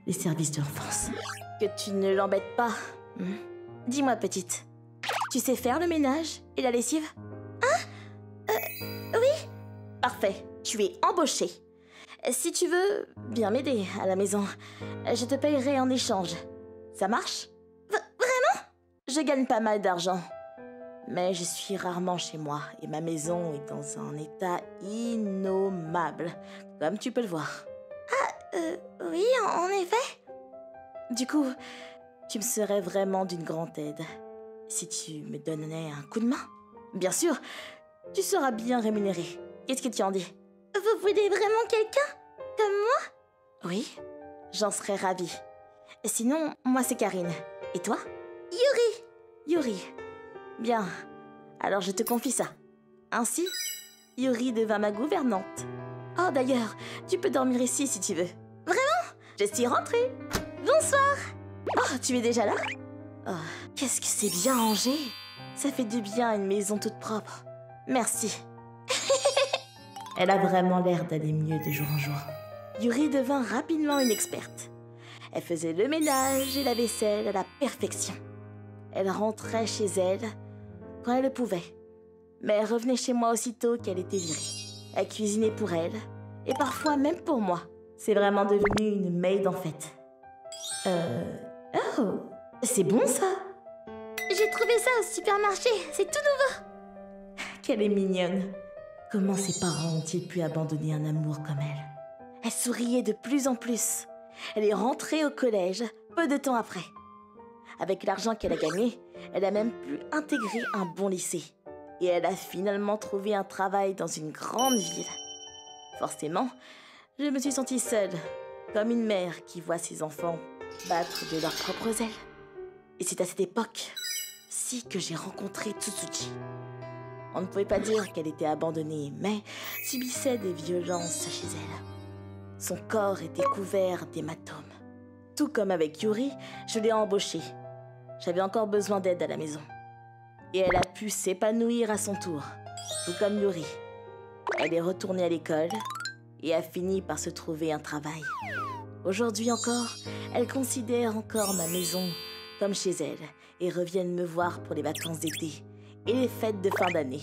les services de l'enfance. Que tu ne l'embêtes pas. Dis-moi, petite, tu sais faire le ménage et la lessive? Hein? Oui. Parfait, tu es embauchée. Si tu veux bien m'aider à la maison, je te payerai en échange. Ça marche? Vraiment? Je gagne pas mal d'argent. Mais je suis rarement chez moi et ma maison est dans un état innommable, comme tu peux le voir. Oui, en effet. Du coup, tu me serais vraiment d'une grande aide si tu me donnais un coup de main. Bien sûr, tu seras bien rémunéré. Qu'est-ce que tu en dis? Vous voulez vraiment quelqu'un? Comme moi? Oui, j'en serais ravie. Sinon, moi c'est Karine. Et toi? Yuri. Yuri. Bien, alors je te confie ça. Ainsi, Yuri devint ma gouvernante. Oh d'ailleurs, tu peux dormir ici si tu veux. Vraiment? Je suis rentrée. Bonsoir. Oh, tu es déjà là? Oh, qu'est-ce que c'est bien rangé. Ça fait du bien une maison toute propre. Merci. Elle a vraiment l'air d'aller mieux de jour en jour. Yuri devint rapidement une experte. Elle faisait le ménage et la vaisselle à la perfection. Elle rentrait chez elle quand elle le pouvait. Mais elle revenait chez moi aussitôt qu'elle était virée. Elle cuisinait pour elle, et parfois même pour moi. C'est vraiment devenu une maid en fait. Oh, c'est bon ça? J'ai trouvé ça au supermarché, c'est tout nouveau. Qu'elle est mignonne. Comment ses parents ont-ils pu abandonner un amour comme elle? Elle souriait de plus en plus. Elle est rentrée au collège peu de temps après. Avec l'argent qu'elle a gagné, elle a même pu intégrer un bon lycée. Et elle a finalement trouvé un travail dans une grande ville. Forcément, je me suis sentie seule, comme une mère qui voit ses enfants battre de leurs propres ailes. Et c'est à cette époque-ci que j'ai rencontré Tsutsuji. On ne pouvait pas dire qu'elle était abandonnée, mais subissait des violences chez elle. Son corps était couvert d'hématomes. Tout comme avec Yuri, je l'ai embauchée. J'avais encore besoin d'aide à la maison. Et elle a pu s'épanouir à son tour, tout comme Yuri. Elle est retournée à l'école et a fini par se trouver un travail. Aujourd'hui encore, elle considère encore ma maison comme chez elle et reviennent me voir pour les vacances d'été et les fêtes de fin d'année.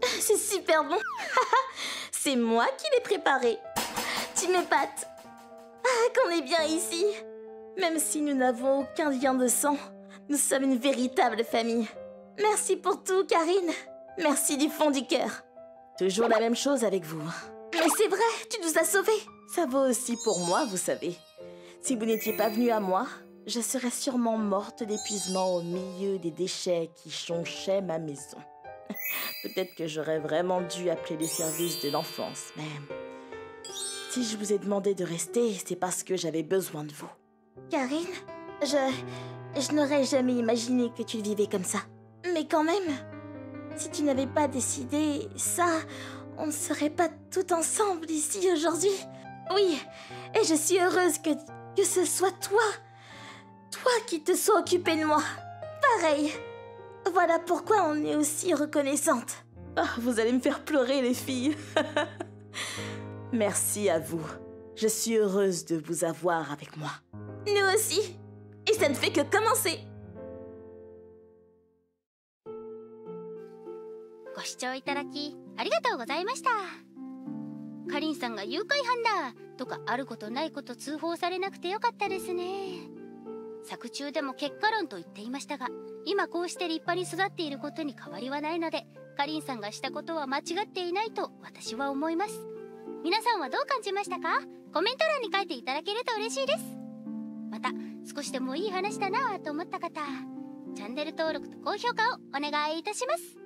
C'est super bon. C'est moi qui l'ai préparé. Tu m'épates. Ah, qu'on est bien ici. Même si nous n'avons aucun lien de sang, nous sommes une véritable famille. Merci pour tout, Karine. Merci du fond du cœur. Toujours la même chose avec vous. Mais c'est vrai, tu nous as sauvés. Ça vaut aussi pour moi, vous savez. Si vous n'étiez pas venu à moi, je serais sûrement morte d'épuisement au milieu des déchets qui jonchaient ma maison. Peut-être que j'aurais vraiment dû appeler les services de l'enfance, mais... Si je vous ai demandé de rester, c'est parce que j'avais besoin de vous. Karine, je n'aurais jamais imaginé que tu vivais comme ça. Mais quand même, si tu n'avais pas décidé ça, on ne serait pas tout ensemble ici aujourd'hui. Oui, et je suis heureuse que ce soit toi. Toi qui te sois occupée de moi. Pareil. Voilà pourquoi on est aussi reconnaissante. Ah, vous allez me faire pleurer, les filles. Merci à vous. Je suis heureuse de vous avoir avec moi. Nous aussi. Et ça ne fait que commencer. ご視聴いただきありがとうございました。かりんさんが誘拐犯だとかあることないこと通報されなくてよかったですね。作中でも結果論と言っていましたが、今こうして立派に育っていることに変わりはないので、かりんさんがしたことは間違っていないと私は思います。皆さんはどう感じましたか？コメント欄に書いていただけると嬉しいです。また少しでもいい話だなぁと思った方、チャンネル登録と高評価をお願いいたします。